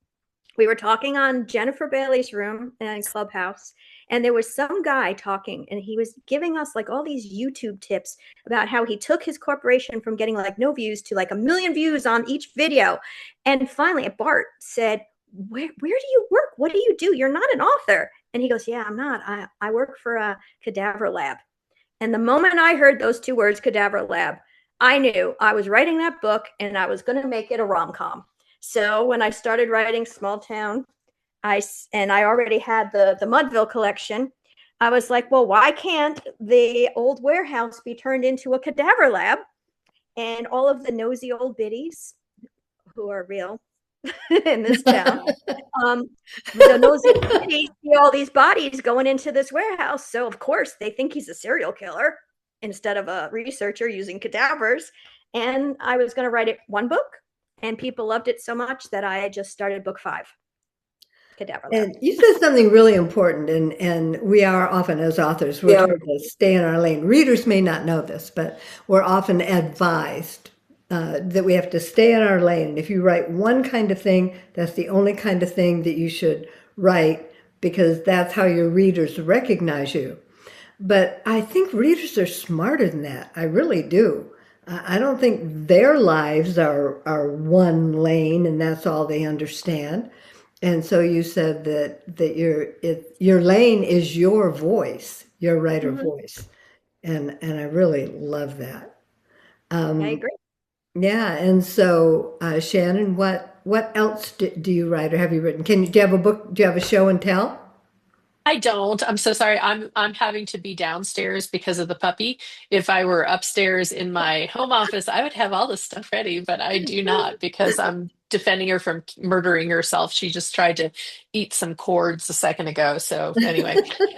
We were talking on Jennifer Bailey's room in Clubhouse, and there was some guy talking, and he was giving us like all these YouTube tips about how he took his corporation from getting like no views to like 1 million views on each video. And finally, Bart said, where do you work? What do you do? You're not an author. And he goes, yeah, I'm not. I work for a cadaver lab. And the moment I heard those two words, cadaver lab, I knew I was writing that book and I was going to make it a rom-com. So when I started writing Small Town, I already had the Mudville collection. I was like, well, why can't the old warehouse be turned into a cadaver lab? And all of the nosy old biddies who are real in this town, the nosy biddies see all these bodies going into this warehouse. So of course they think he's a serial killer instead of a researcher using cadavers. And I was going to write it one book, and people loved it so much that I just started book 5, Cadaver Lab. And you said something really important, and we are often, as authors, we're told to stay in our lane. Readers may not know this, but we're often advised that we have to stay in our lane. If you write one kind of thing, that's the only kind of thing that you should write because that's how your readers recognize you. But I think readers are smarter than that. I really do. I don't think their lives are one lane and that's all they understand. And so you said that your lane is your voice, your writer Mhm. voice, and I really love that. I Um, agree. yeah, and so Shannon, what else do you write or have you written? Do you have a book? Do you have a show and tell? I don't. I'm so sorry. I'm having to be downstairs because of the puppy. If I were upstairs in my home office, I would have all this stuff ready, but I do not because I'm defending her from murdering herself. She just tried to eat some cords a second ago. So anyway,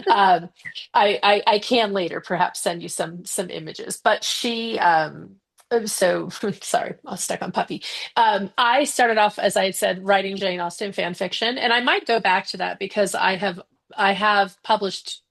um, I can later perhaps send you some images. But so sorry, I was stuck on puppy. I started off, as I had said, writing Jane Austen fan fiction, and I might go back to that because I have published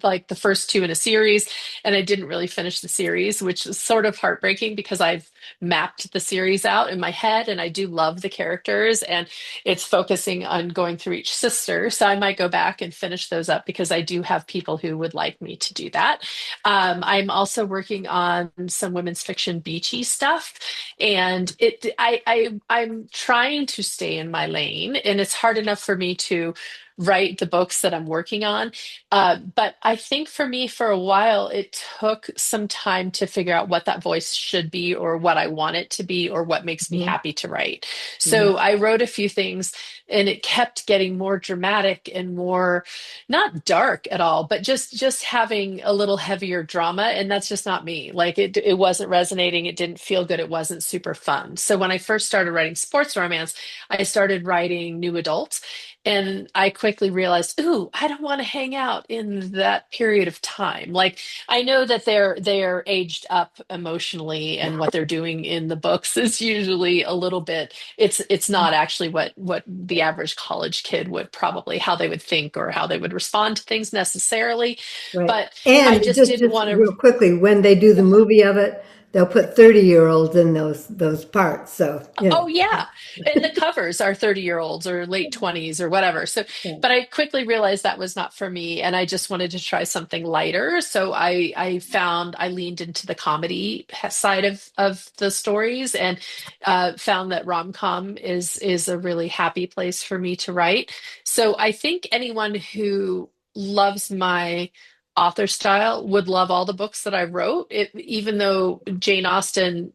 like the first two in a series, and I didn't really finish the series, which is sort of heartbreaking because I've mapped the series out in my head and I do love the characters, and it's focusing on going through each sister. So I might go back and finish those up because I do have people who would like me to do that. I'm also working on some women's fiction beachy stuff, and I'm trying to stay in my lane, and it's hard enough for me to write the books that I'm working on. But I think for me, for a while, it took some time to figure out what that voice should be, or what I want it to be, or what makes me Mhm. happy to write. Mhm. So I wrote a few things, and it kept getting more dramatic and more, not dark at all, but just having a little heavier drama. And that's just not me. Like it wasn't resonating. It didn't feel good. It wasn't super fun. So when I first started writing sports romance, I started writing new adult. And I quickly realized, ooh, I don't want to hang out in that period of time. Like I know that they're aged up emotionally, and what they're doing in the books is usually a little bit. It's not actually what the average college kid would probably, how they would think or how they would respond to things necessarily. Right. But I And just didn't just want to. real quickly, when they do the movie of it, they'll put 30-year-olds in those parts. So, Oh yeah. And the covers are 30-year-olds or late 20s or whatever. So, yeah. but I quickly realized that was not for me, and I just wanted to try something lighter. So I found I leaned into the comedy side of the stories, and found that rom-com is a really happy place for me to write. So I think anyone who loves my author style would love all the books that I wrote. Even though Jane Austen,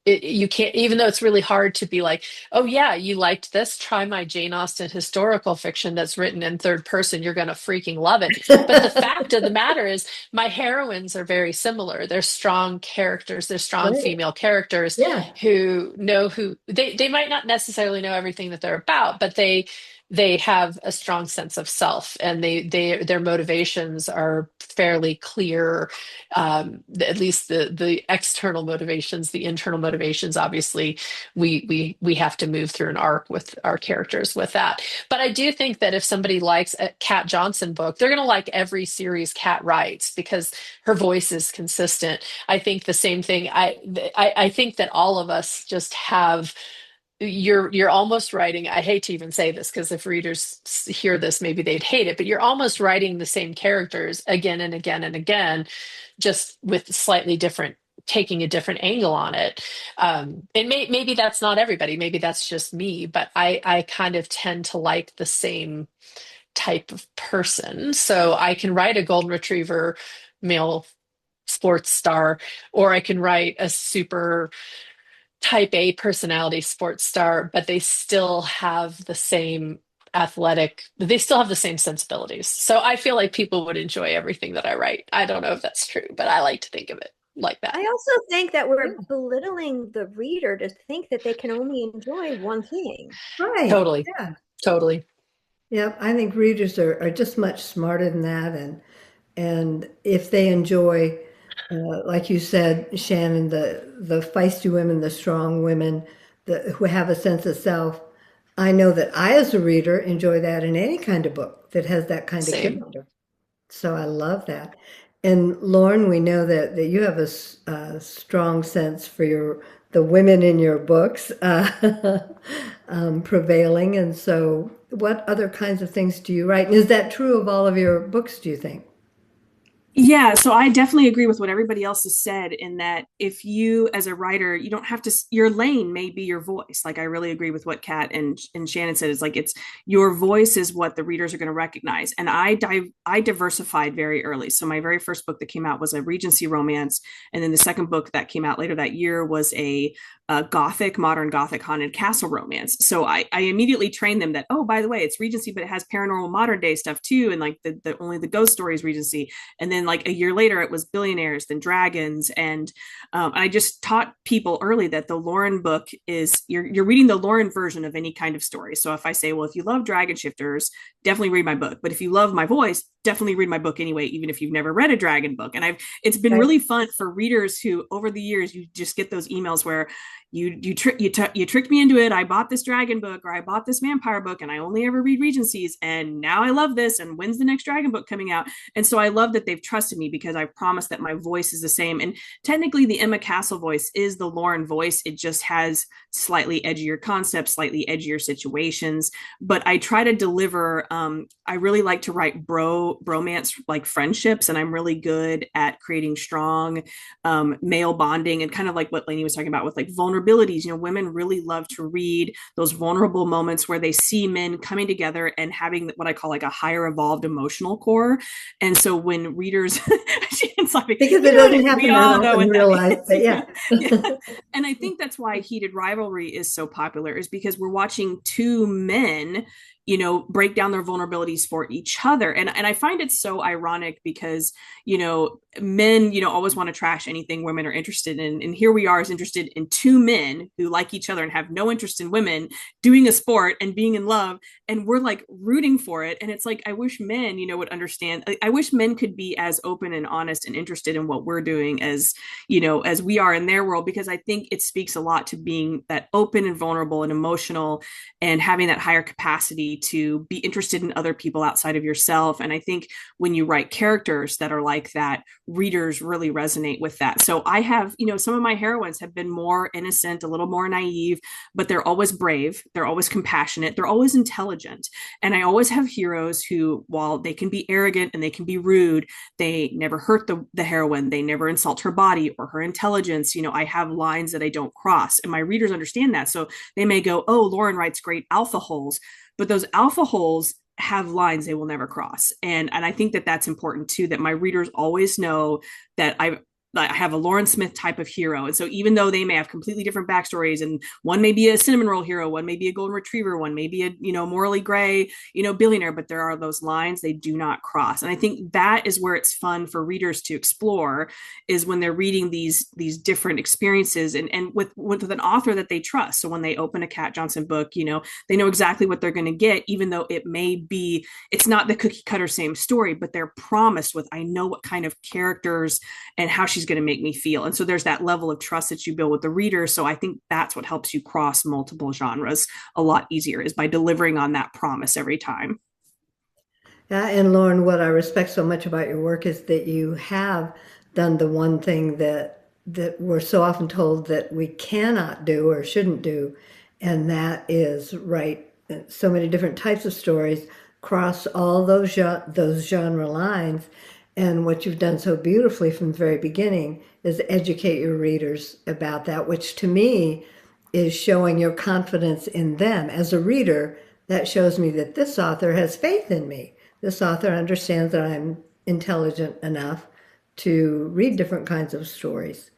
you can't, even though it's really hard to be like, oh yeah, you liked this, try my Jane Austen historical fiction that's written in third person, you're going to freaking love it. But the fact of the matter is my heroines are very similar. They're strong characters, they're strong Right. female characters Yeah. who know who they might not necessarily know everything that they're about, but they have a strong sense of self, and their motivations are fairly clear. At least the external motivations. The internal motivations, obviously, we have to move through an arc with our characters with that. But I do think that if somebody likes a Kat Johnson book, they're going to like every series Kat writes because her voice is consistent. I think the same thing. I think that all of us just have, you're almost writing, I hate to even say this because if readers hear this maybe they'd hate it, but you're almost writing the same characters again and again and again, just with slightly different, taking a different angle on it. And maybe that's not everybody, maybe that's just me, but I kind of tend to like the same type of person. So I can write a golden retriever male sports star, or I can write a super type A personality sports star, but they still have the same they still have the same sensibilities. So I feel like people would enjoy everything that I write. I don't know if that's true, but I like to think of it like that. I also think that we're belittling the reader to think that they can only enjoy one thing. Right. Totally. Yeah. Totally. Yep. I think readers are just much smarter than that. And if they enjoy, like you said, Shannon, the feisty women, the strong women, who have a sense of self, I know that I, as a reader, enjoy that in any kind of book that has that kind of Same. character. So I love that. And Lauren, we know that you have a strong sense for the women in your books prevailing. And so, what other kinds of things do you write? And is that true of all of your books, do you think? Yeah, so I definitely agree with what everybody else has said in that if you, as a writer, you don't have to, your lane may be your voice. Like I really agree with what Kat and Shannon said. It's like it's your voice is what the readers are going to recognize. And I diversified very early. So my very first book that came out was a Regency romance, and then the second book that came out later that year was a modern Gothic haunted castle romance. So I immediately trained them that, oh, by the way, it's Regency, but it has paranormal modern day stuff too, and like the only the ghost story is Regency. And then like a year later, it was billionaires, then dragons, and I just taught people early that the Lauren book is you're reading the Lauren version of any kind of story. So if I say, well, if you love dragon shifters, definitely read my book, but if you love my voice, definitely read my book anyway, even if you've never read a dragon book. And it's been Right. really fun for readers who over the years you just get those emails where you tricked me into it. I bought this dragon book or I bought this vampire book and I only ever read Regencies and now I love this and when's the next dragon book coming out? And so I love that they've trusted me because I've promised that my voice is the same. And technically the Emma Castle voice is the Lauren voice. It just has slightly edgier concepts, slightly edgier situations, but I try to deliver. I really like to write bromance, like friendships, and I'm really good at creating strong male bonding and kind of like what Lainey was talking about with like vulnerabilities. Women really love to read those vulnerable moments where they see men coming together and having what I call like a higher evolved emotional core. And so when readers, because it doesn't happen very often in real life, but yeah. And I think that's why Heated Rivalry is so popular, is because we're watching two men break down their vulnerabilities for each other. And I find it so ironic because, men, always want to trash anything women are interested in. And here we are as interested in two men who like each other and have no interest in women doing a sport and being in love. And we're like rooting for it. And it's like, I wish men, would understand. I wish men could be as open and honest and interested in what we're doing as we are in their world, because I think it speaks a lot to being that open and vulnerable and emotional and having that higher capacity to be interested in other people outside of yourself. And I think when you write characters that are like that, readers really resonate with that. So I have, some of my heroines have been more innocent, a little more naive, but they're always brave. They're always compassionate. They're always intelligent. And I always have heroes who, while they can be arrogant and they can be rude, they never hurt the heroine. They never insult her body or her intelligence. I have lines that I don't cross, and my readers understand that. So they may go, oh, Lauren writes great alpha holes, but those alpha holes have lines they will never cross. And I think that that's important too, that my readers always know that I have a Lauren Smith type of hero. And so even though they may have completely different backstories, and one may be a cinnamon roll hero, one may be a golden retriever, one may be a, morally gray, billionaire, but there are those lines they do not cross. And I think that is where it's fun for readers to explore, is when they're reading these different experiences and with an author that they trust. So when they open a Kat Johnson book, they know exactly what they're going to get, even though it's not the cookie cutter same story, but they're promised with, I know what kind of characters and how she's going to make me feel. And so there's that level of trust that you build with the reader. So I think that's what helps you cross multiple genres a lot easier, is by delivering on that promise every time. Yeah, and Lauren, what I respect so much about your work is that you have done the one thing that we're so often told that we cannot do or shouldn't do, and that is write so many different types of stories, cross all those genre lines. And what you've done so beautifully from the very beginning is educate your readers about that, which to me is showing your confidence in them. As a reader, that shows me that this author has faith in me. This author understands that I'm intelligent enough to read different kinds of stories.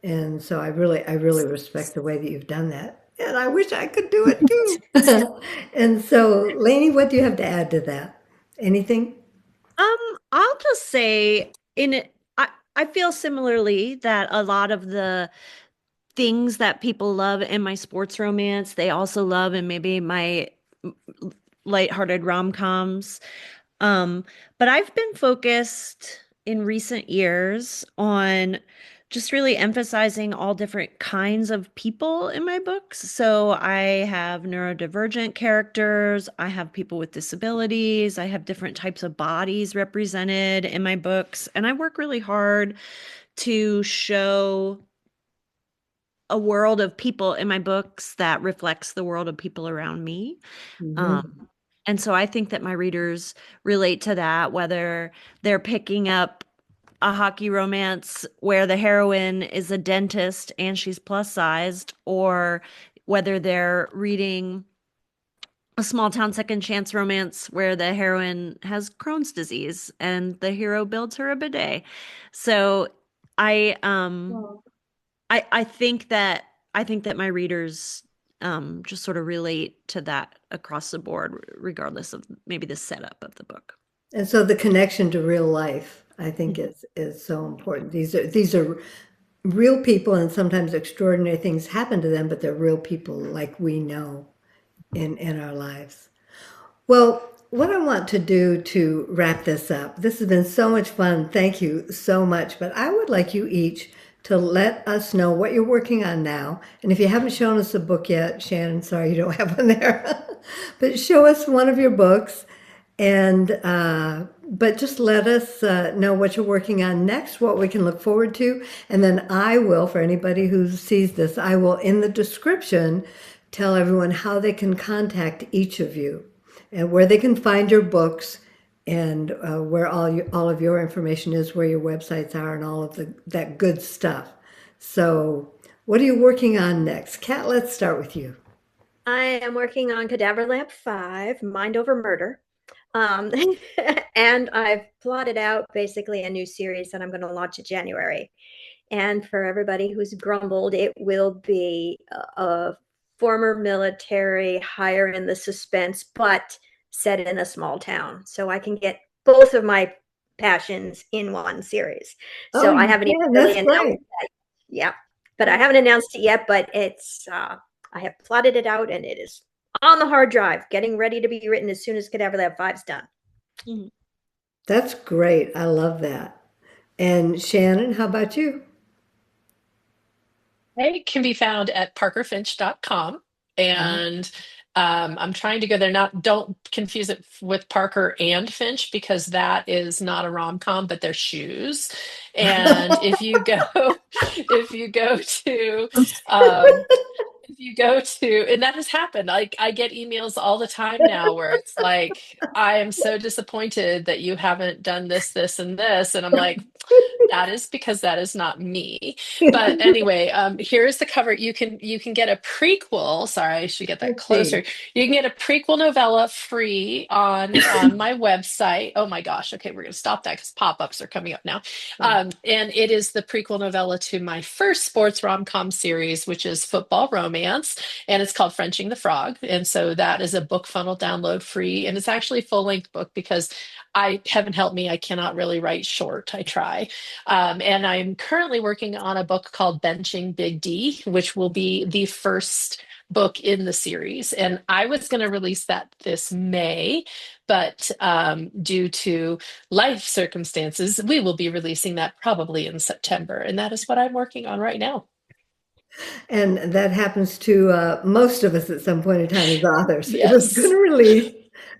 And so I really respect the way that you've done that. And I wish I could do it too. And so, Lainey, what do you have to add to that? Anything? I'll just say I feel similarly that a lot of the things that people love in my sports romance, they also love in maybe my lighthearted rom-coms. But I've been focused in recent years on just really emphasizing all different kinds of people in my books. So I have neurodivergent characters, I have people with disabilities, I have different types of bodies represented in my books, and I work really hard to show a world of people in my books that reflects the world of people around me. Mm-hmm. And so I think that my readers relate to that, whether they're picking up a hockey romance where the heroine is a dentist and she's plus sized, or whether they're reading a small town second chance romance where the heroine has Crohn's disease and the hero builds her a bidet. So I think that my readers just sort of relate to that across the board, regardless of maybe the setup of the book. And so the connection to real life, I think, is so important. These are real people, and sometimes extraordinary things happen to them, but they're real people like we know in our lives. Well, what I want to do to wrap this up, this has been so much fun. Thank you so much. But I would like you each to let us know what you're working on now. And if you haven't shown us a book yet, Shannon, sorry you don't have one there, but show us one of your books. And but just let us know what you're working on next, what we can look forward to, and then I will, for anybody who sees this, I will in the description tell everyone how they can contact each of you and where they can find your books and where all of your information is, where your websites are, and all of that good stuff. So, what are you working on next, Kat? Let's start with you. I am working on Cadaver Lab 5, Mind Over Murder. And I've plotted out basically a new series that I'm going to launch in January. And for everybody who's grumbled, it will be a former military, higher in the suspense, but set in a small town. So I can get both of my passions in one series. So I haven't even really announced that. Yeah, but I haven't announced it yet, but it's I have plotted it out and it is on the hard drive, getting ready to be written as soon as Cadaver Lab 5 is done. Mhm. That's great. I love that. And Shannon, how about you? They can be found at parkerfinch.com. And I'm trying to go there. Not don't confuse it with Parker and Finch because that is not a rom-com, but they're shoes. And if you go to if you go to, and that has happened. I get emails all the time now where it's like, I am so disappointed that you haven't done this, this, and this. And I'm like, that is because that is not me. But anyway, here's the cover. You can get a prequel. Sorry, I should get that Let's see. closer. You can get a prequel novella free on my website. Oh my gosh. Okay, we're gonna stop that because pop-ups are coming up now. And it is the prequel novella to my first sports rom-com series, which is Football Romance, and it's called Frenching the Frog. And so that is a book funnel download free, and it's actually a full-length book because heaven help me, I cannot really write short. I try. And I'm currently working on a book called Benching Big D, which will be the first book in the series. And I was going to release that this May, but due to life circumstances, we will be releasing that probably in September. And that is what I'm working on right now. And that happens to most of us at some point in time as authors. It was going Yes. to release,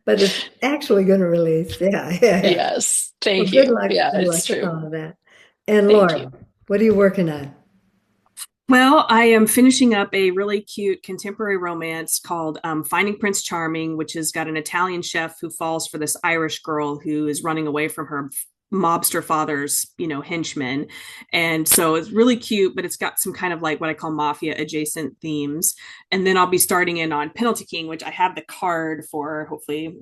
but it's actually going to release. Yeah. Yes. Well, Thank good you. luck. Yeah, Good it's luck with true. all of that. And Thank you. Lauren, what are you working on? Well, I am finishing up a really cute contemporary romance called Finding Prince Charming, which has got an Italian chef who falls for this Irish girl who is running away from her mobster father's, henchmen. And so it's really cute, but it's got some kind of like what I call mafia adjacent themes. And then I'll be starting in on Penalty King, which I have the card for, hopefully.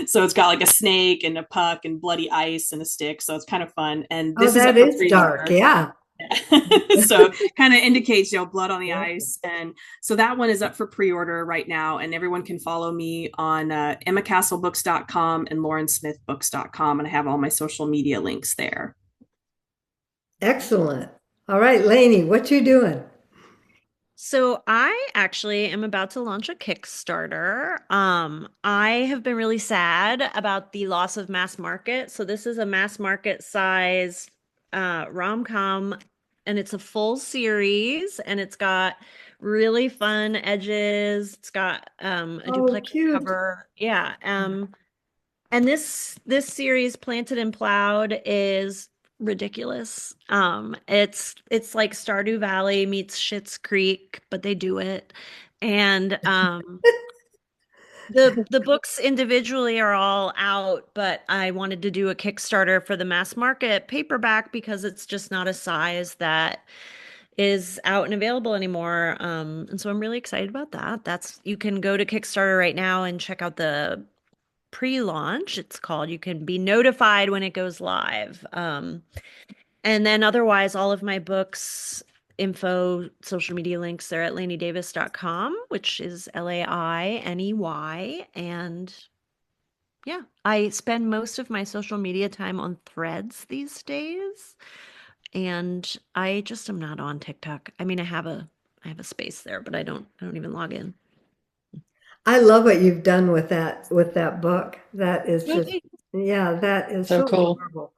So it's got like a snake and a puck and bloody ice and a stick. So it's kind of fun. And Oh, this is that up for is dark. pre-order. Yeah. So kind of indicates blood on the Yeah. ice. And so that one is up for pre-order right now, and everyone can follow me on emmacastlebooks.com and laurensmithbooks.com, and I have all my social media links there. Excellent. All right, Lainey, what you doing? So I actually am about to launch a Kickstarter. I have been really sad about the loss of mass market. So this is a mass market size rom-com, and it's a full series, and it's got really fun edges. It's got a Oh, duplicate cute. cover. Yeah. And this series, Planted and Plowed, is ridiculous. It's like Stardew Valley meets Schitt's Creek, but they do it. And the books individually are all out, but I wanted to do a Kickstarter for the mass market paperback because it's just not a size that is out and available anymore. And so I'm really excited about that. You can go to Kickstarter right now and check out the pre-launch, it's called. You can be notified when it goes live. And then otherwise, all of my books, info, social media links, they're at laineydavis.com, which is Lainey. And yeah, I spend most of my social media time on Threads these days. And I just am not on TikTok. I mean, I have a space there, but I don't even log in. I love what you've done with that book. That is just, Okay. yeah, that is So so cool. adorable.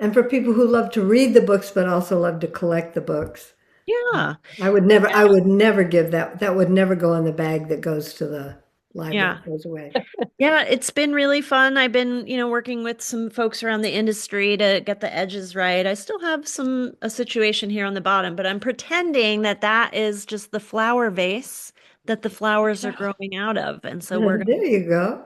And for people who love to read the books, but also love to collect the books. Yeah. I would never give that. That would never go in the bag that goes to the library, Yeah. goes away. Yeah, it's been really fun. I've been, working with some folks around the industry to get the edges right. I still have a situation here on the bottom, but I'm pretending that that is just the flower vase that the flowers are growing out of. And so we're There you go.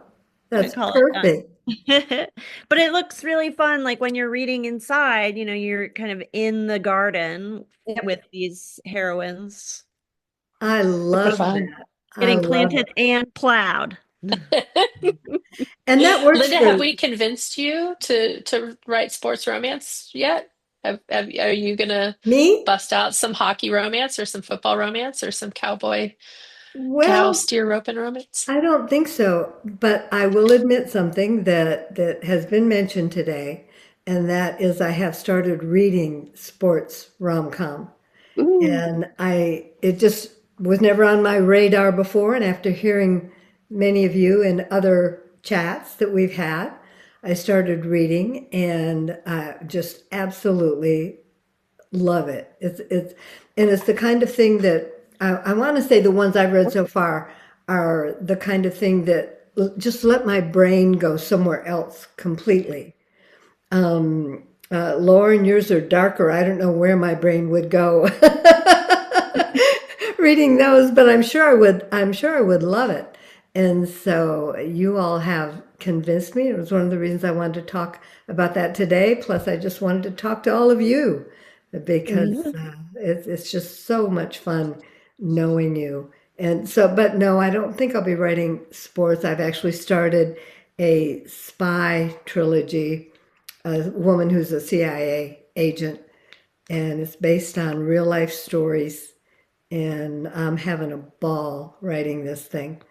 gonna That's call it perfect. done. But it looks really fun. Like when you're reading inside, you're kind of in the garden with these heroines I Super love fun. that. I getting love planted it. and plowed. And that works Linda, for have we convinced you to write sports romance yet? Are you gonna me. bust out some hockey romance or some football romance or some cow Well, steer roping romance? I don't think so, but I will admit something that has been mentioned today, and that is I have started reading sports rom-com. Ooh. And it just was never on my radar before. And after hearing many of you in other chats that we've had, I started reading and just absolutely love it. And it's the kind of thing that I want to say the ones I've read so far are the kind of thing that just let my brain go somewhere else completely. Lauren, yours are darker. I don't know where my brain would go reading those, but I'm sure I would. I'm sure I would love it. And so you all have convinced me. It was one of the reasons I wanted to talk about that today. Plus, I just wanted to talk to all of you because Mhm. it's just so much fun knowing you. And so, but no, I don't think I'll be writing sports. I've actually started a spy trilogy, a woman who's a CIA agent, and it's based on real life stories. And I'm having a ball writing this thing.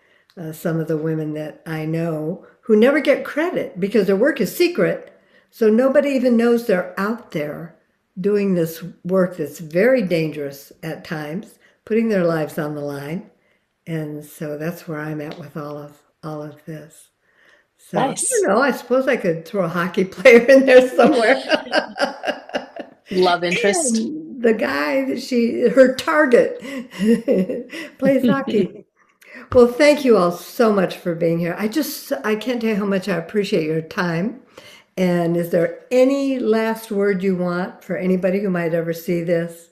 Some of the women that I know who never get credit because their work is secret, so nobody even knows they're out there doing this work that's very dangerous at times, putting their lives on the line. And so that's where I'm at with all of this. So I don't Nice. know. I suppose I could throw a hockey player in there somewhere. Love interest. And the guy that her target, plays hockey. Well, thank you all so much for being here. I can't tell you how much I appreciate your time. And is there any last word you want for anybody who might ever see this,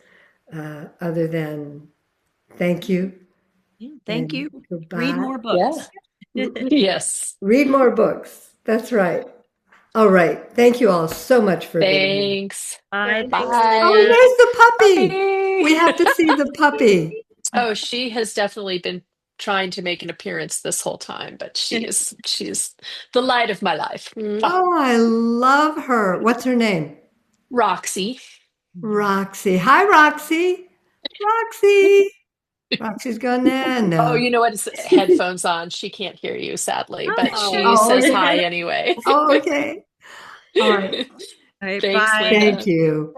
other than thank you Yeah, thank and you. Read goodbye? more Yeah. books. Yes. Read more books. That's right. All right. Thank you all so much for being here. Thanks. Bye. Thanks, Oh, Bye. Linda. there's the puppy. We Puppy. have to see the puppy. Oh, she has definitely been trying to make an appearance this whole time, but she's the light of my life. Mwah. Oh, I love her. What's her name? Roxy. Roxy. Hi, Roxy. Roxy. Roxy's going, nah, Oh, no. you know what? It's headphones on. She can't hear you, sadly, but she Oh, says okay. hi anyway. Oh, okay. All right. All right, Thanks, bye. Thank Linda. you.